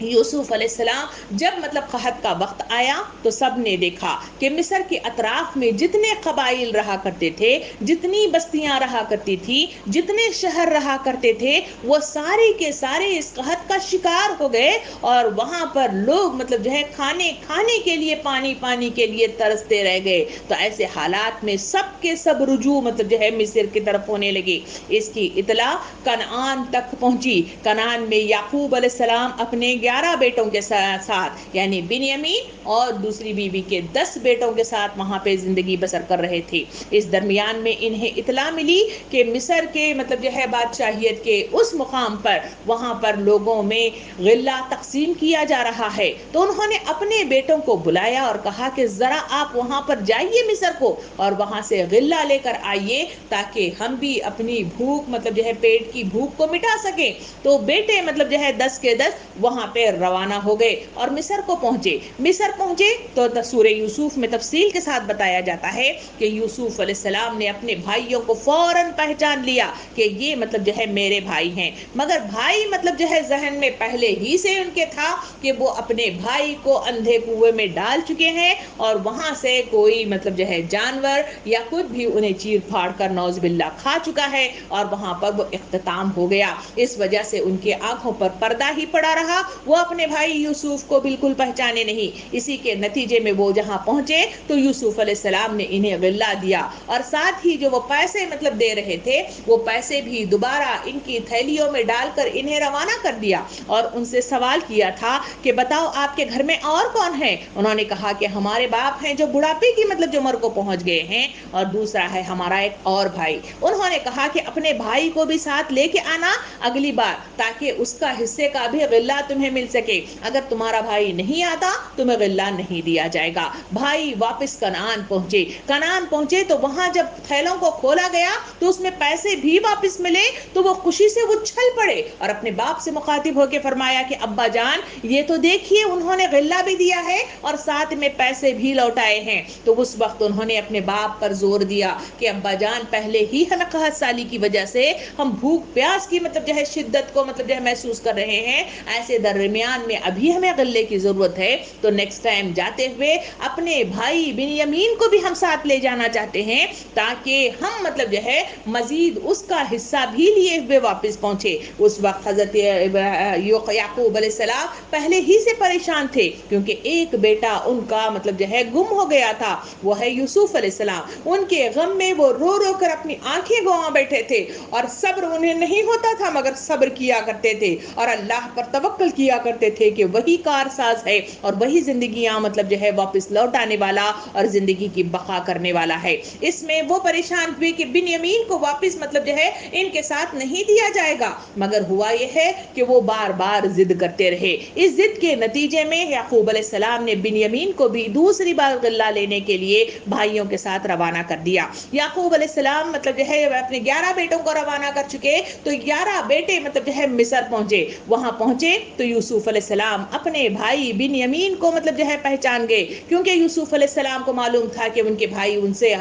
یوسف علیہ السلام جب مطلب قحط کا وقت آیا تو سب نے دیکھا کہ مصر کے اطراف میں جتنے قبائل رہا کرتے تھے، جتنی بستیاں رہا کرتی تھی، جتنے شہر رہا کرتے تھے، وہ سارے کے سارے اس قحط کا شکار ہو گئے اور وہاں پر لوگ مطلب جو ہے کھانے کے لیے پانی کے لیے ترستے رہ گئے۔ تو ایسے حالات میں سب کے سب رجوع مطلب جو ہے مصر کی طرف ہونے لگے۔ اس کی اطلاع کنعان تک پہنچی۔ کنعان میں یعقوب علیہ السلام اپنے 11 بیٹوں کے ساتھ یعنی بنیامین اور دوسری بیوی کے 10 بیٹوں کے ساتھ وہاں پہ زندگی بسر کر رہے تھے۔ اس درمیان میں انہیں اطلاع ملی کہ مصر کے مطلب جو ہے بادشاہیت کے اس مقام پر وہاں پر لوگوں میں غلہ تقسیم کیا جا رہا ہے۔ تو انہوں نے اپنے بیٹوں کو بلایا اور کہا کہ ذرا آپ وہاں پر جائیے مصر کو اور وہاں سے غلہ لے کر آئیے تاکہ ہم بھی اپنی بھوک مطلب جو ہے پیٹ کی بھوک کو مٹا سکیں۔ تو بیٹے مطلب جو ہے 10 کے 10 وہاں پہ روانہ ہو گئے اور مصر کو پہنچے. مصر پہنچے تو سورہ یوسف میں تفصیل کے ساتھ بتایا جاتا ہے کہ یوسف علیہ السلام نے اپنے بھائیوں کو فوراً پہچان لیا کہ یہ مطلب جو ہے میرے بھائی ہیں. مگر بھائی مطلب جو ہے ذہن میں پہلے ہی سے ان کے تھا کہ وہ اپنے بھائی کو اندھے کنویں میں ڈال چکے ہیں اور وہاں سے کوئی مطلب جو ہے جانور یا خود بھی انہیں چیر پھاڑ کر نعوذ باللہ کھا چکا ہے اور وہاں پر وہ اختتام ہو گیا. اس وجہ سے ان کے آنکھوں پر پردہ ہی پڑا رہا, وہ اپنے بھائی یوسف کو بالکل پہچانے نہیں. اسی کے نتیجے میں وہ جہاں پہنچے تو یوسف علیہ السلام نے انہیں غلہ دیا اور ساتھ ہی جو وہ پیسے مطلب دے رہے تھے وہ پیسے بھی دوبارہ ان کی تھیلیوں میں ڈال کر انہیں روانہ کر دیا اور ان سے سوال کیا تھا کہ بتاؤ آپ کے گھر میں اور کون ہے. انہوں نے کہا کہ ہمارے باپ ہیں جو بڑھاپے کی مطلب جو عمر کو پہنچ گئے ہیں اور دوسرا ہے ہمارا ایک اور بھائی. انہوں نے کہا کہ اپنے بھائی کو بھی ساتھ لے کے آنا اگلی بار تاکہ اس کا حصے کا بھی غلہ تمہیں مل سکے. اگر تمہارا بھائی نہیں آتا تمہیں غلہ نہیں دیا جائے گا. بھائی واپس کنعان پہنچے. کنعان پہنچے تو وہاں جب تھیلوں کو کھولا گیا تو اس میں پیسے بھی واپس ملے تو وہ خوشی سے وہ چھل پڑے اور اپنے باپ سے مخاطب ہو کے فرمایا کہ ابا جان یہ تو دیکھیے انہوں نے غلہ بھی دیا ہے اور ساتھ میں پیسے بھی لوٹائے ہیں. تو اس وقت انہوں نے اپنے باپ پر زور دیا کہ ابا جان پہلے ہی قحط سالی کی وجہ سے ہم بھوک پیاس کی مطلب جو ہے شدت کو مطلب جو ہے محسوس کر رہے ہیں, ایسے درمیان میں ابھی ہمیں غلے کی ضرورت ہے. تو نیکسٹ ٹائم جاتے ہوئے اپنے بھائی بنیامین کو بھی ہم ساتھ لے جانا چاہتے ہیں تاکہ ہم مطلب جو ہے مزید اس کا حصہ بھی لیے ہوئے واپس پہنچے. اس وقت حضرت یعقوب علیہ السلام پہلے ہی سے پریشان تھے کیونکہ ایک بیٹا ان کا مطلب جو ہے گم ہو گیا تھا, وہ ہے یوسف علیہ السلام. ان کے غم میں وہ رو رو کر اپنی آنکھیں گوا بیٹھے تھے اور صبر انہیں نہیں ہوتا تھا مگر صبر کیا کرتے تھے اور اللہ پر توکل کیا کرتے تھے کہ وہی کارساز ہے اور وہی زندگیاں مطلب جو ہے واپس لوٹانے والا اور زندگی کی بقا کرنے والا ہے. اس میں وہ پریشان ہوئے کہ بنیامین کو واپس مطلب جو ہے ان کے ساتھ نہیں دیا جائے گا, مگر ہوا یہ ہے کہ وہ بار بار ضد کرتے رہے. اس ضد کے نتیجے میں یعقوب علیہ السلام نے بنیامین کو بھی دوسری بار غلہ لینے کے لیے بھائیوں کے ساتھ روانہ کر دیا. یعقوب علیہ السلام مطلب جو ہے اپنے 11 بیٹوں کو روانہ کر چکے تو 11 بیٹے مطلب جو ہے مصر پہنچے. وہاں پہنچے تو یوسف علیہ السلام اپنے بھائی بنیامین کو مطلب جو ہے پہچان گئے کیونکہ یوسف علیہ السلام کو معلوم تھا کہ ان کے بھائی ان سے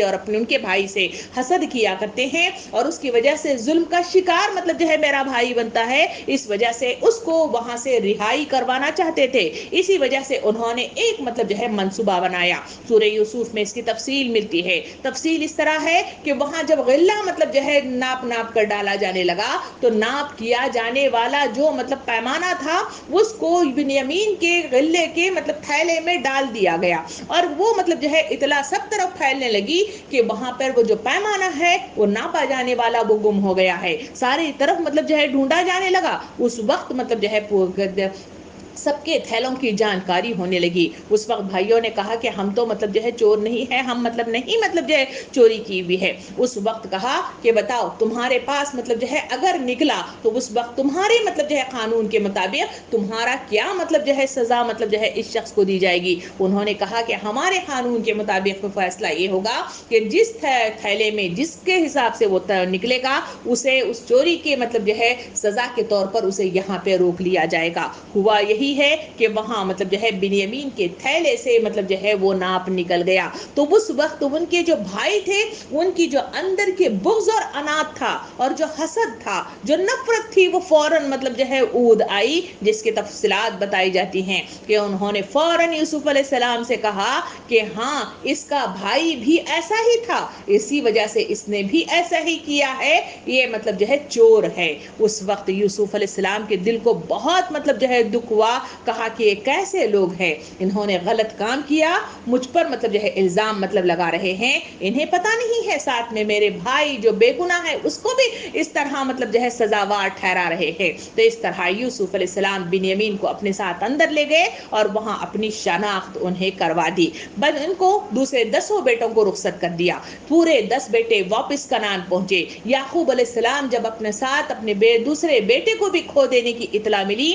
اور اپنے ان کے بھائی سے حسد کیا کرتے ہیں اور اس کی وجہ سے ظلم کا شکار مطلب جو ہے میرا بھائی بنتا ہے, اس وجہ سے اس کو وہاں سے رہائی کروانا چاہتے تھے. اسی وجہ سے انہوں نے ایک مطلب جو ہے منصوبہ بنایا. سورہ یوسف میں اس کی تفصیل ملتی ہے. تفصیل اس طرح ہے کہ وہاں جب غلہ مطلب جو ہے ناپ ناپ کر ڈالا جانے لگا تو ناپ کیا جانے والا جو مطلب پیمانہ تھا اس کو بنیامین کے غلے کے مطلب تھیلے میں ڈال دیا گیا اور وہ مطلب جو ہے اطلاع سب طرف پھیلنے لگی کہ وہاں پر وہ جو پیمانہ ہے وہ ناپا جانے والا وہ گم ہو گیا ہے. ساری طرف مطلب جو ہے ڈھونڈا جانے لگا. اس وقت مطلب جو ہے سب کے تھیلوں کی جانکاری ہونے لگی. اس وقت بھائیوں نے کہا کہ ہم تو مطلب جو ہے چور نہیں ہے, ہم مطلب نہیں مطلب جو ہے چوری کی ہوئی ہے. اس وقت کہا کہ بتاؤ تمہارے پاس مطلب جو ہے اگر نکلا تو اس وقت تمہارے مطلب جو ہے قانون کے مطابق تمہارا کیا مطلب جو ہے سزا مطلب جو ہے اس شخص کو دی جائے گی. انہوں نے کہا کہ ہمارے قانون کے مطابق فیصلہ یہ ہوگا کہ جس تھیلے میں جس کے حساب سے وہ نکلے گا اسے اس چوری کے مطلب جو ہے سزا کے طور پر اسے یہاں پہ روک لیا جائے گا. ہوا یہی ہے کہ وہاں مطلب جو ہے بنیامین کے تھیلے سے مطلب جو ہے وہ ناپ نکل گیا. تو اس وقت ان کے جو بھائی تھے ان کی جو اندر کے بغض اور انات تھا اور جو حسد تھا جو نفرت تھی وہ فوراً مطلب جو ہے اود آئی, جس کی تفصیلات بتائی جاتی ہیں کہ انہوں نے فوراً یوسف علیہ السلام سے کہا کہ ہاں اس کا بھائی بھی ایسا ہی تھا, اسی وجہ سے اس نے بھی ایسا ہی کیا ہے, یہ مطلب جو ہے چور ہے. اس وقت یوسف علیہ السلام کے دل کو بہت مطلب جو ہے دکھ ہوا. کہا کہ یہ کیسے لوگ ہیں, انہوں نے غلط کام کیا, مجھ پر مطلب جو ہے الزام مطلب لگا رہے ہیں, انہیں پتہ نہیں ہے ساتھ میں میرے بھائی جو بے گناہ ہے اس کو بھی اس طرح مطلب جو ہے سزاوار ٹھہرا رہے ہیں. تو اس طرح یوسف علیہ السلام بنیامین کو اپنے ساتھ اندر لے گئے اور وہاں اپنی شناخت انہیں کروا دی. بعد ان کو دوسرے 10 بیٹوں کو رخصت کر دیا. پورے 10 بیٹے واپس کنعان پہنچے. یعقوب علیہ السلام جب اپنے ساتھ اپنے دوسرے بیٹے کو بھی کھو دینے کی اطلاع ملی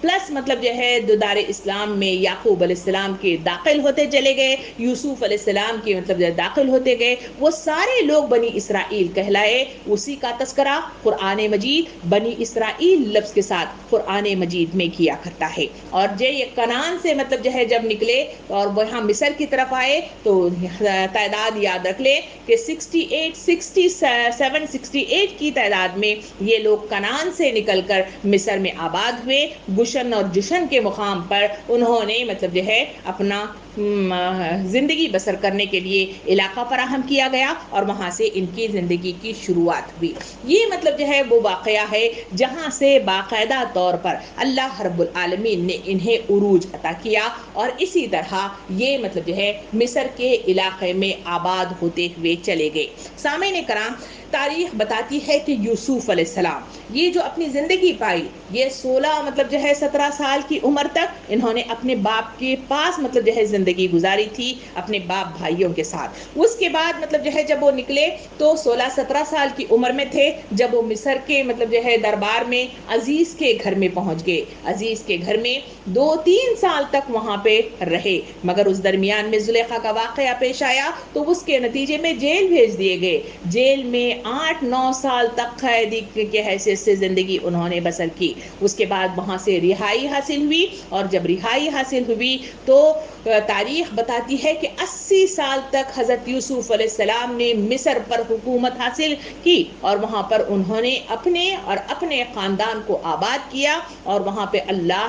پلس مطلب جو ہے دودار اسلام میں یعقوب علیہ السلام کے داخل ہوتے چلے گئے، یوسف علیہ السلام کے مطلب داخل ہوتے گئے، وہ سارے لوگ بنی اسرائیل کہلائے، اسی کا تذکرہ قرآن مجید بنی اسرائیل لفظ کے ساتھ قرآن مجید میں کیا کرتا ہے۔ اور یہ کنعان سے مطلب جو ہے جب نکلے اور وہاں مصر کی طرف آئے تو تعداد یاد رکھ لے کہ 67 کی تعداد میں یہ لوگ کنعان سے نکل کر مصر میں آباد ہوئے۔ گشن اور جشن کے مقام پر انہوں نے مطلب جو ہے اپنا زندگی بسر کرنے کے لیے علاقہ فراہم کیا گیا اور وہاں سے ان کی زندگی کی شروعات ہوئی۔ یہ مطلب جو ہے وہ واقعہ ہے جہاں سے باقاعدہ طور پر اللہ رب العالمین نے انہیں عروج عطا کیا، اور اسی طرح یہ مطلب جو ہے مصر کے علاقے میں آباد ہوتے ہوئے چلے گئے۔ سامعین کرام، تاریخ بتاتی ہے کہ یوسف علیہ السلام یہ جو اپنی زندگی پائی، یہ 17 سال کی عمر تک انہوں نے اپنے باپ کے پاس مطلب جو ہے زندگی گزاری تھی، اپنے باپ بھائیوں کے ساتھ۔ اس کے بعد مطلب جو ہے جب وہ نکلے تو 16-17 سال کی عمر میں تھے جب وہ مصر کے مطلب جو ہے دربار میں عزیز کے گھر میں پہنچ گئے۔ عزیز کے گھر میں 2-3 سال تک وہاں پہ رہے، مگر اس درمیان میں زلیخا کا واقعہ پیش آیا تو اس کے نتیجے میں جیل بھیج دیے گئے۔ جیل میں 8-9 سال تک قیدی کی حیثیت سے زندگی انہوں نے بسر کی۔ اس کے بعد وہاں سے رہائی حاصل ہوئی، اور جب رہائی حاصل ہوئی تو تاریخ بتاتی ہے کہ 80 سال تک حضرت یوسف علیہ السلام نے مصر پر حکومت حاصل کی، اور وہاں پر انہوں نے اپنے اور اپنے خاندان کو آباد کیا، اور وہاں پہ اللہ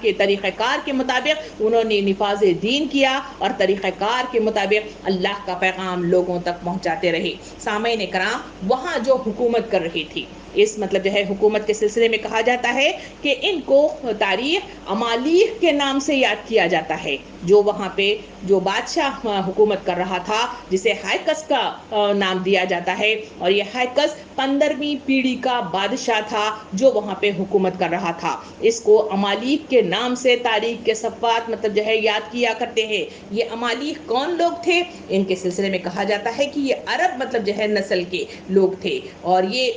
کے طریقہ کار کے مطابق انہوں نے نفاذ دین کیا، اور طریقہ کار کے مطابق اللہ کا پیغام لوگوں تک پہنچاتے رہے۔ سامعین کرام، وہاں جو حکومت کر رہی تھی، اس مطلب جو ہے حکومت کے سلسلے میں کہا جاتا ہے کہ ان کو تاریخ امالیق کے نام سے یاد کیا جاتا ہے۔ جو وہاں پہ جو بادشاہ حکومت کر رہا تھا جسے ہائکس کا نام دیا جاتا ہے، اور یہ ہائکس 15ویں پیڑھی کا بادشاہ تھا جو وہاں پہ حکومت کر رہا تھا۔ اس کو امالیق کے نام سے تاریخ کے صفحات مطلب جو ہے یاد کیا کرتے ہیں۔ یہ امالیق کون لوگ تھے؟ ان کے سلسلے میں کہا جاتا ہے کہ یہ عرب مطلب جو ہے نسل کے لوگ تھے، اور یہ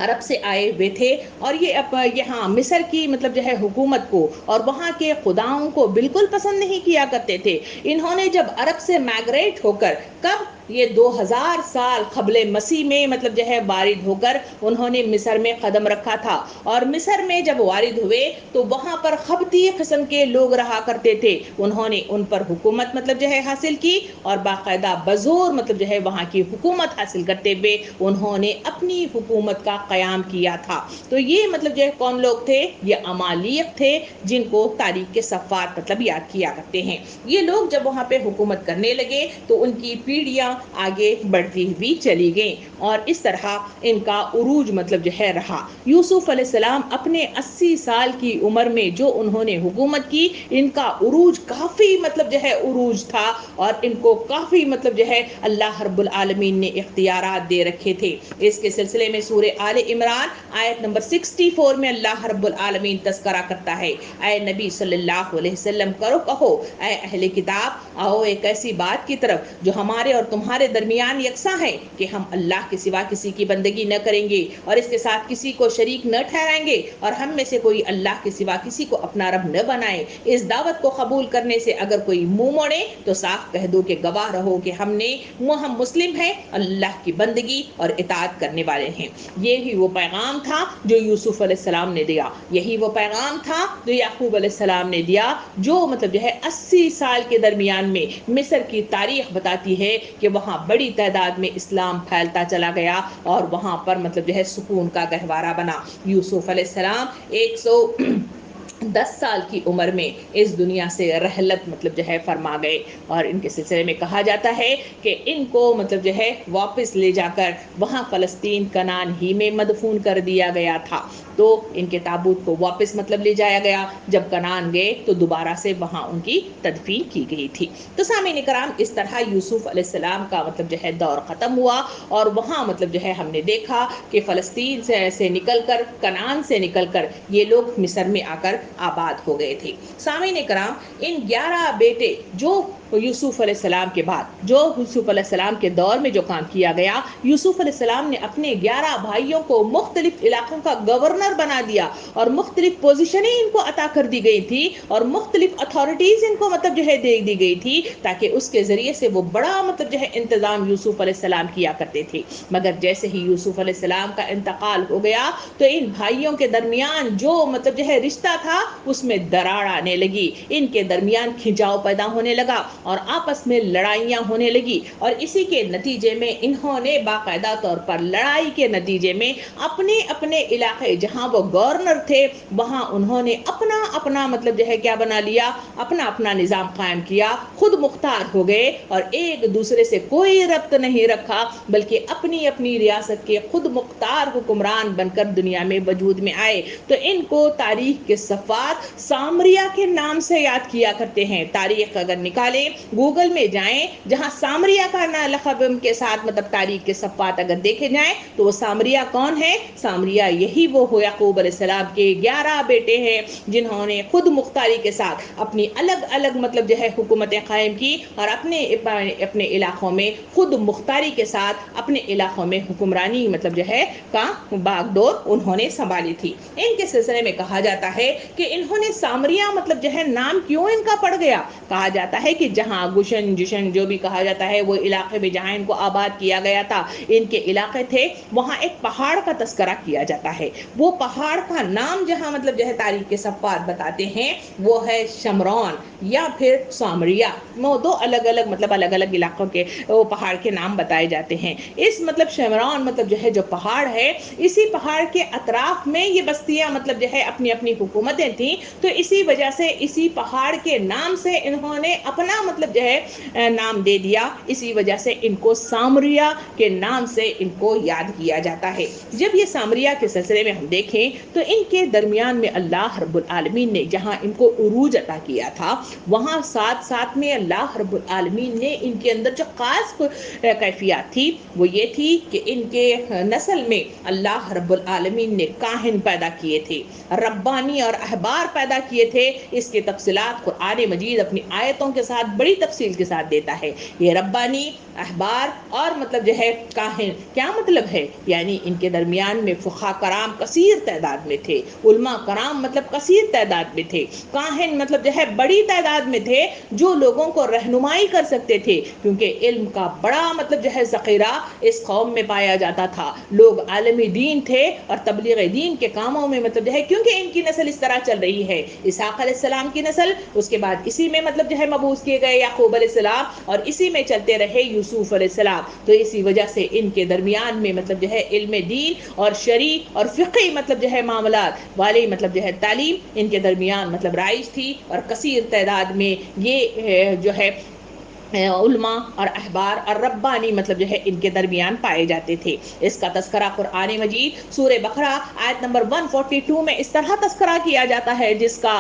عرب سے آئے ہوئے تھے، اور یہ یہاں مصر کی مطلب جو ہے حکومت کو اور وہاں کے خداؤں کو بالکل پسند نہیں کیا کرتے تھے۔ انہوں نے جب عرب سے مائگریٹ ہو کر کب یہ 2000 سال قبل مسیح میں مطلب جو ہے وارد ہو کر انہوں نے مصر میں قدم رکھا تھا، اور مصر میں جب وارد ہوئے تو وہاں پر قبطی قسم کے لوگ رہا کرتے تھے۔ انہوں نے ان پر حکومت مطلب جو ہے حاصل کی، اور باقاعدہ بزور مطلب جو ہے وہاں کی حکومت حاصل کرتے ہوئے انہوں نے اپنی حکومت کا قیام کیا تھا۔ تو یہ مطلب جو ہے کون لوگ تھے؟ یہ امالیق تھے، جن کو تاریخ کے صفحات مطلب یاد کیا کرتے ہیں۔ یہ لوگ جب وہاں پہ حکومت کرنے لگے تو ان کی پیڑھیاں آگے بڑھتی ہوئی چلی گئیں، اور اس طرح ان کا عروج مطلب جو ہے رہا۔ یوسف علیہ السلام اپنے 80 سال کی عمر میں جو انہوں نے حکومت کی، ان کا عروج کافی مطلب جو ہے عروج تھا، اور ان کو کافی مطلب جو ہے اللہ رب العالمین نے اختیارات دے رکھے تھے۔ اس کے سلسلے میں سورہ آل عمران آیت نمبر 64 میں اللہ رب العالمین تذکرہ کرتا ہے، اے نبی صلی اللہ علیہ وسلم کہو اے اہل کتاب، آؤ ایک ایسی بات کی طرف جو ہمارے اور تمہارے درمیان یکساں ہے کہ ہم اللہ کے سوا کسی کی بندگی نہ کریں گے اور اس کے ساتھ کسی کو شریک نہ ٹھہرائیں گے، اور ہم میں سے کوئی اللہ کے سوا کسی کو اپنا رب نہ بنائے۔ اس دعوت کو قبول کرنے سے اگر کوئی منہ موڑے تو صاف کہہ دو کہ گواہ رہو کہ ہم مسلم ہیں، اللہ کی بندگی اور اطاعت کرنے والے ہیں۔ یہی وہ پیغام تھا جو یوسف علیہ السلام نے دیا، یہی وہ پیغام تھا جو یعقوب علیہ السلام نے دیا، جو مطلب جو ہے 80 سال کے درمیان میں مصر کی تاریخ بتاتی ہے کہ وہاں بڑی تعداد میں اسلام پھیلتا چلا گیا، اور وہاں پر مطلب جو ہے سکون کا گہوارہ بنا۔ یوسف علیہ السلام 110 سال کی عمر میں اس دنیا سے رحلت مطلب جو ہے فرما گئے، اور ان کے سلسلے میں کہا جاتا ہے کہ ان کو مطلب جو ہے واپس لے جا کر وہاں فلسطین کنعان ہی میں مدفون کر دیا گیا تھا۔ تو ان کے تابوت کو واپس مطلب لے جایا گیا، جب کنعان گئے تو دوبارہ سے وہاں ان کی تدفین کی گئی تھی۔ تو سامعین کرام، اس طرح یوسف علیہ السلام کا مطلب جو ہے دور ختم ہوا، اور وہاں مطلب جو ہے ہم نے دیکھا کہ فلسطین سے نکل کر، کنعان سے نکل کر یہ لوگ مصر میں آ کر آباد ہو گئے تھے۔ سامعین کرام، ان 11 بیٹے جو یوسف علیہ السلام کے بعد، جو یوسف علیہ السلام کے دور میں جو کام کیا گیا، یوسف علیہ السلام نے اپنے 11 بھائیوں کو مختلف علاقوں کا گورنر بنا دیا اور مختلف پوزیشنیں ان کو عطا کر دی گئی تھی اور مختلف اتھارٹیز ان کو مطلب جو ہے دے دی گئی تھی، تاکہ اس کے ذریعے سے وہ بڑا مطلب جو ہے انتظام یوسف علیہ السلام کیا کرتے تھے۔ مگر جیسے ہی یوسف علیہ السلام کا انتقال ہو گیا تو ان بھائیوں کے درمیان جو مطلب جو ہے رشتہ تھا اس میں دراڑ آنے لگی، ان کے درمیان کھنچاؤ پیدا ہونے لگا اور آپس میں لڑائیاں ہونے لگی، اور اسی کے نتیجے میں انہوں نے باقاعدہ طور پر لڑائی کے نتیجے میں اپنے اپنے علاقے جہاں وہ گورنر تھے وہاں انہوں نے اپنا اپنا مطلب جو ہے کیا بنا لیا، اپنا اپنا نظام قائم کیا، خود مختار ہو گئے اور ایک دوسرے سے کوئی ربط نہیں رکھا، بلکہ اپنی اپنی ریاست کے خود مختار حکمران بن کر دنیا میں وجود میں آئے۔ تو ان کو تاریخ کے صفحات سامریا کے نام سے یاد کیا کرتے ہیں۔ تاریخ اگر نکالیں، گوگل میں جائیں، جہاں سامریا کا لقب کے ساتھ مطلب تاریخ کے صفحات اگر دیکھے جائیں تو وہ سامریا کون ہے؟ سامریا یہی وہ ہو یعقوب علیہ السلام کے 11 بیٹے ہیں جنہوں نے خود مختاری کے ساتھ اپنی الگ الگ مطلب جو ہے حکومتیں قائم کی اور اپنے علاقوں میں خود مختاری کے ساتھ اپنے علاقوں میں حکمرانی مطلب جو ہے کا باغ ڈور انہوں نے سنبھالی تھی۔ ان کے سلسلے میں کہا جاتا ہے کہ انہوں نے سامریا مطلب جو ہے نام کیوں ان کا پڑ گیا؟ کہا جاتا ہے کہ جہاں گشن جشن جو بھی کہا جاتا ہے وہ علاقے میں جہاں ان کو آباد کیا گیا تھا، ان کے علاقے تھے، وہاں ایک پہاڑ کا تذکرہ کیا جاتا ہے۔ وہ پہاڑ کا نام جہاں مطلب جو ہے تاریخ کے صفحات بتاتے ہیں وہ ہے شمرون یا پھر سامریا۔ وہ دو الگ الگ علاقوں کے وہ پہاڑ کے نام بتائے جاتے ہیں۔ اس مطلب شمرون مطلب جو ہے جو پہاڑ ہے، اسی پہاڑ کے اطراف میں یہ بستیاں مطلب جو ہے اپنی اپنی حکومتیں تھیں، تو اسی وجہ سے اسی پہاڑ کے نام سے انہوں نے اپنا مطلب جو ہے نام دے دیا، اسی وجہ سے ان کو سامریا کے نام سے ان کو یاد کیا جاتا ہے۔ جب یہ سامریا کے سلسلے میں ہم دیکھیں تو ان کے درمیان میں اللہ رب العالمین نے جہاں ان کو عروج عطا کیا تھا، وہاں ساتھ ساتھ میں اللہ رب العالمین نے ان کے اندر جو خاص کیفیات تھی وہ یہ تھی کہ ان کے نسل میں اللہ رب العالمین نے کاہن پیدا کیے تھے، ربانی اور احبار پیدا کیے تھے۔ اس کے تفصیلات قرآن مجید اپنی آیتوں کے ساتھ بڑی تفصیل کے ساتھ دیتا ہے۔ یہ ربانی، احبار اور مطلب جو ہے کاہن کیا مطلب ہے؟ یعنی ان کے درمیان میں فقہا کرام کثیر تعداد میں تھے، علماء کرام مطلب کثیر تعداد میں تھے، کاہن مطلب جو ہے بڑی تعداد میں تھے جو لوگوں کو رہنمائی کر سکتے تھے، کیونکہ علم کا بڑا مطلب جو ہے ذخیرہ اس قوم میں پایا جاتا تھا۔ لوگ عالم دین تھے اور تبلیغ دین کے کاموں میں مطلب جو ہے کیونکہ ان کی نسل اس طرح چل رہی ہے، اسحاق علیہ السلام کی نسل، اس کے بعد اسی میں مطلب جو ہے مبعوث کیے گئے یعقوب علیہ السلام اور اسی میں چلتے رہے یوسف علیہ السلام، تو اسی وجہ سے ان کے درمیان میں مطلب جو ہے علم دین اور شرعی اور فقہی مطلب جو ہے معاملات والی مطلب جو ہے تعلیم ان کے درمیان مطلب رائج تھی، اور کثیر تعداد میں یہ جو ہے علماء اور احبار اور ربانی مطلب جو ہے ان کے درمیان پائے جاتے تھے۔ اس کا تذکرہ قرآن مجید سورہ بقرہ آیت نمبر 142 میں اس طرح تذکرہ کیا جاتا ہے جس کا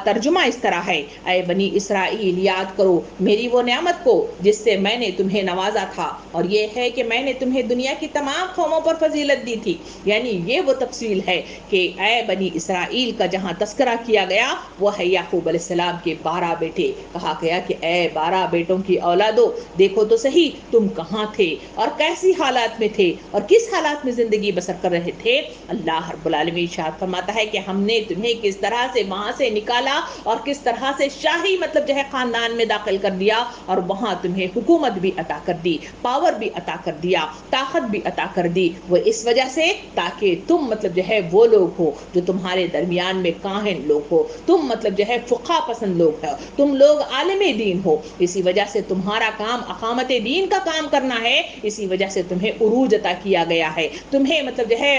ترجمہ اس طرح ہے: اے بنی اسرائیل، یاد کرو میری وہ نعمت کو جس سے میں نے تمہیں نوازا تھا، اور یہ ہے کہ میں نے تمہیں دنیا کی تمام قوموں پر فضیلت دی تھی۔ یعنی یہ وہ تفصیل ہے کہ اے بنی اسرائیل کا جہاں تذکرہ کیا گیا وہ ہے یعقوب علیہ السلام کے 12 بیٹے۔ کہا گیا کہ اے 12 بیٹوں کی اولادو، دیکھو تو صحیح تم کہاں تھے اور کیسی حالات میں تھے اور کس حالات میں زندگی بسر کر رہے تھے۔ اللہ رب العالمین ارشاد فرماتا ہے کہ ہم نے تمہیں کس طرح سے وہاں سے نکالا اور کس طرح سے شاہی مطلب جو ہے خاندان میں داخل کر دیا، اور وہاں تمہیں حکومت بھی عطا کر دی، پاور بھی عطا کر دیا، طاقت بھی عطا کر دی، وہ اس وجہ سے تاکہ تم مطلب جو ہے وہ لوگ ہو جو تمہارے درمیان میں کاہن لوگ ہو، تم مطلب جو ہے فقہ پسند لوگ ہو، تم لوگ عالم دین ہو، اسی وجہ سے تمہارا کام اقامت دین کا کام کرنا ہے، اسی وجہ سے تمہیں عروج عطا کیا گیا ہے، تمہیں مطلب جو ہے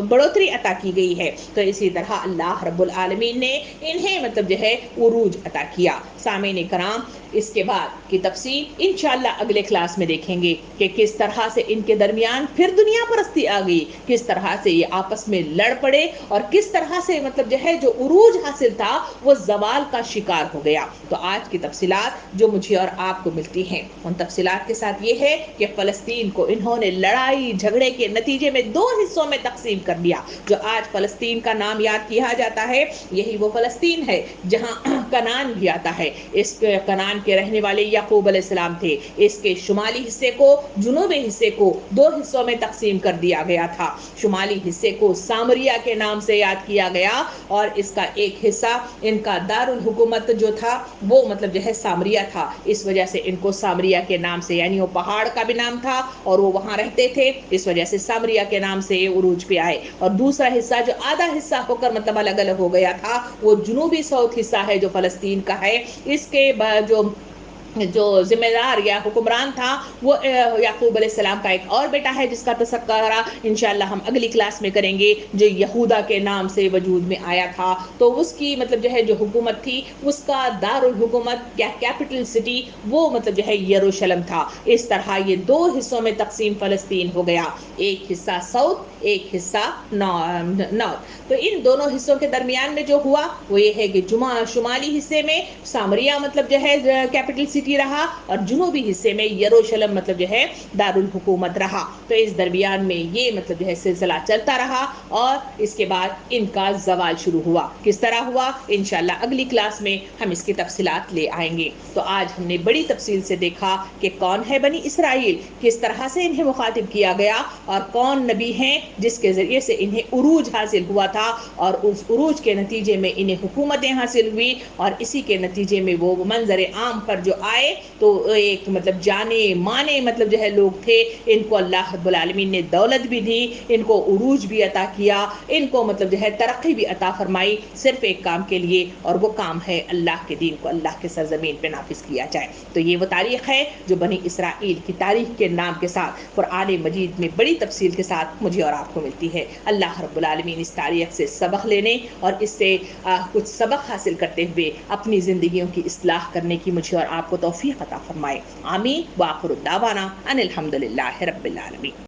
بڑھوتری عطا کی گئی ہے۔ تو اسی طرح اللہ رب العالمین نے انہیں مطلب جو ہے عروج عطا کیا۔ سامعین کرام، اس کے بعد کی تفصیل انشاءاللہ اگلے کلاس میں دیکھیں گے کہ کس طرح سے ان کے درمیان پھر دنیا پرستی آ گئی، کس طرح سے یہ آپس میں لڑ پڑے اور کس طرح سے مطلب جو ہے جو عروج حاصل تھا وہ زوال کا شکار ہو گیا۔ تو آج کی تفصیلات جو مجھے اور آپ آپ کو ملتی ہیں۔ ان تفصیلات کے ساتھ یہ ہے کہ فلسطین کو انہوں نے لڑائی جھگڑے کے نتیجے میں 2 حصوں میں تقسیم کر دیا۔ جو آج فلسطین کا نام یاد کیا جاتا ہے یہی وہ فلسطین ہے جہاں کنعان بھی آتا ہے۔ اس کنعان کے رہنے والے یعقوب علیہ السلام تھے۔ اس کے شمالی حصے کو جنوبی حصے کو 2 حصوں میں تقسیم کر دیا گیا تھا۔ شمالی حصے کو سامریہ کے نام سے یاد کیا گیا اور اس کا ایک حصہ ان کا دارالحکومت جو تھا وہ مطلب جو ہے سامریہ تھا، اس وجہ سے ان کو سامریہ کے نام سے، یعنی وہ پہاڑ کا بھی نام تھا اور وہ وہاں رہتے تھے، اس وجہ سے سامریہ کے نام سے یہ عروج پہ آئے۔ اور دوسرا حصہ جو آدھا حصہ ہو کر مطلب الگ الگ ہو گیا تھا وہ جنوبی ساؤتھ حصہ ہے جو فلسطین کا ہے۔ اس کے بعد جو ذمہ دار یا حکمران تھا وہ یعقوب علیہ السلام کا ایک اور بیٹا ہے جس کا تذکرہ انشاءاللہ ہم اگلی کلاس میں کریں گے، جو یہودا کے نام سے وجود میں آیا تھا۔ تو اس کی مطلب جو ہے جو حکومت تھی اس کا دارالحکومت یا کیپٹل سٹی وہ مطلب جو ہے یروشلم تھا۔ اس طرح یہ 2 حصوں میں تقسیم فلسطین ہو گیا، ایک حصہ ساؤتھ ایک حصہ نارتھ۔ تو ان دونوں حصوں کے درمیان میں جو ہوا وہ یہ ہے کہ شمالی حصے میں سامریہ مطلب جو ہے کیپٹل سٹی رہا اور جنوبی حصے میں یروشلم مطلب جو ہے دارالحکومت رہا۔ تو اس درمیان میں یہ مطلب جو ہے سلسلہ چلتا رہا اور اس کے بعد ان کا زوال شروع ہوا۔ کس طرح ہوا انشاءاللہ اگلی کلاس میں ہم اس کی تفصیلات لے آئیں گے۔ تو آج ہم نے بڑی تفصیل سے دیکھا کہ کون ہے بنی اسرائیل، کس طرح سے انہیں مخاطب کیا گیا اور کون نبی ہیں جس کے ذریعے سے انہیں عروج حاصل ہوا تھا اور اس عروج کے نتیجے میں انہیں حکومتیں حاصل ہوئی اور اسی کے نتیجے میں وہ منظر عام پر جو آئے تو ایک مطلب جانے مانے مطلب جو ہے لوگ تھے۔ ان کو اللہ رب العالمین نے دولت بھی دی، ان کو عروج بھی عطا کیا، ان کو مطلب جو ہے ترقی بھی عطا فرمائی، صرف ایک کام کے لیے اور وہ کام ہے اللہ کے دین کو اللہ کے سرزمین پہ نافذ کیا جائے۔ تو یہ وہ تاریخ ہے جو بنی اسرائیل کی تاریخ کے نام کے ساتھ قرآن مجید میں بڑی تفصیل کے ساتھ مجھے اور آپ کو ملتی ہے۔ اللہ رب العالمین اس تاریخ سے سبق لینے اور اس سے کچھ سبق حاصل کرتے ہوئے اپنی زندگیوں کی اصلاح کرنے کی مجھے اور آپ کو توفیق عطا فرمائے۔ آمین۔ وآخر دعوانا ان الحمدللہ رب العالمین۔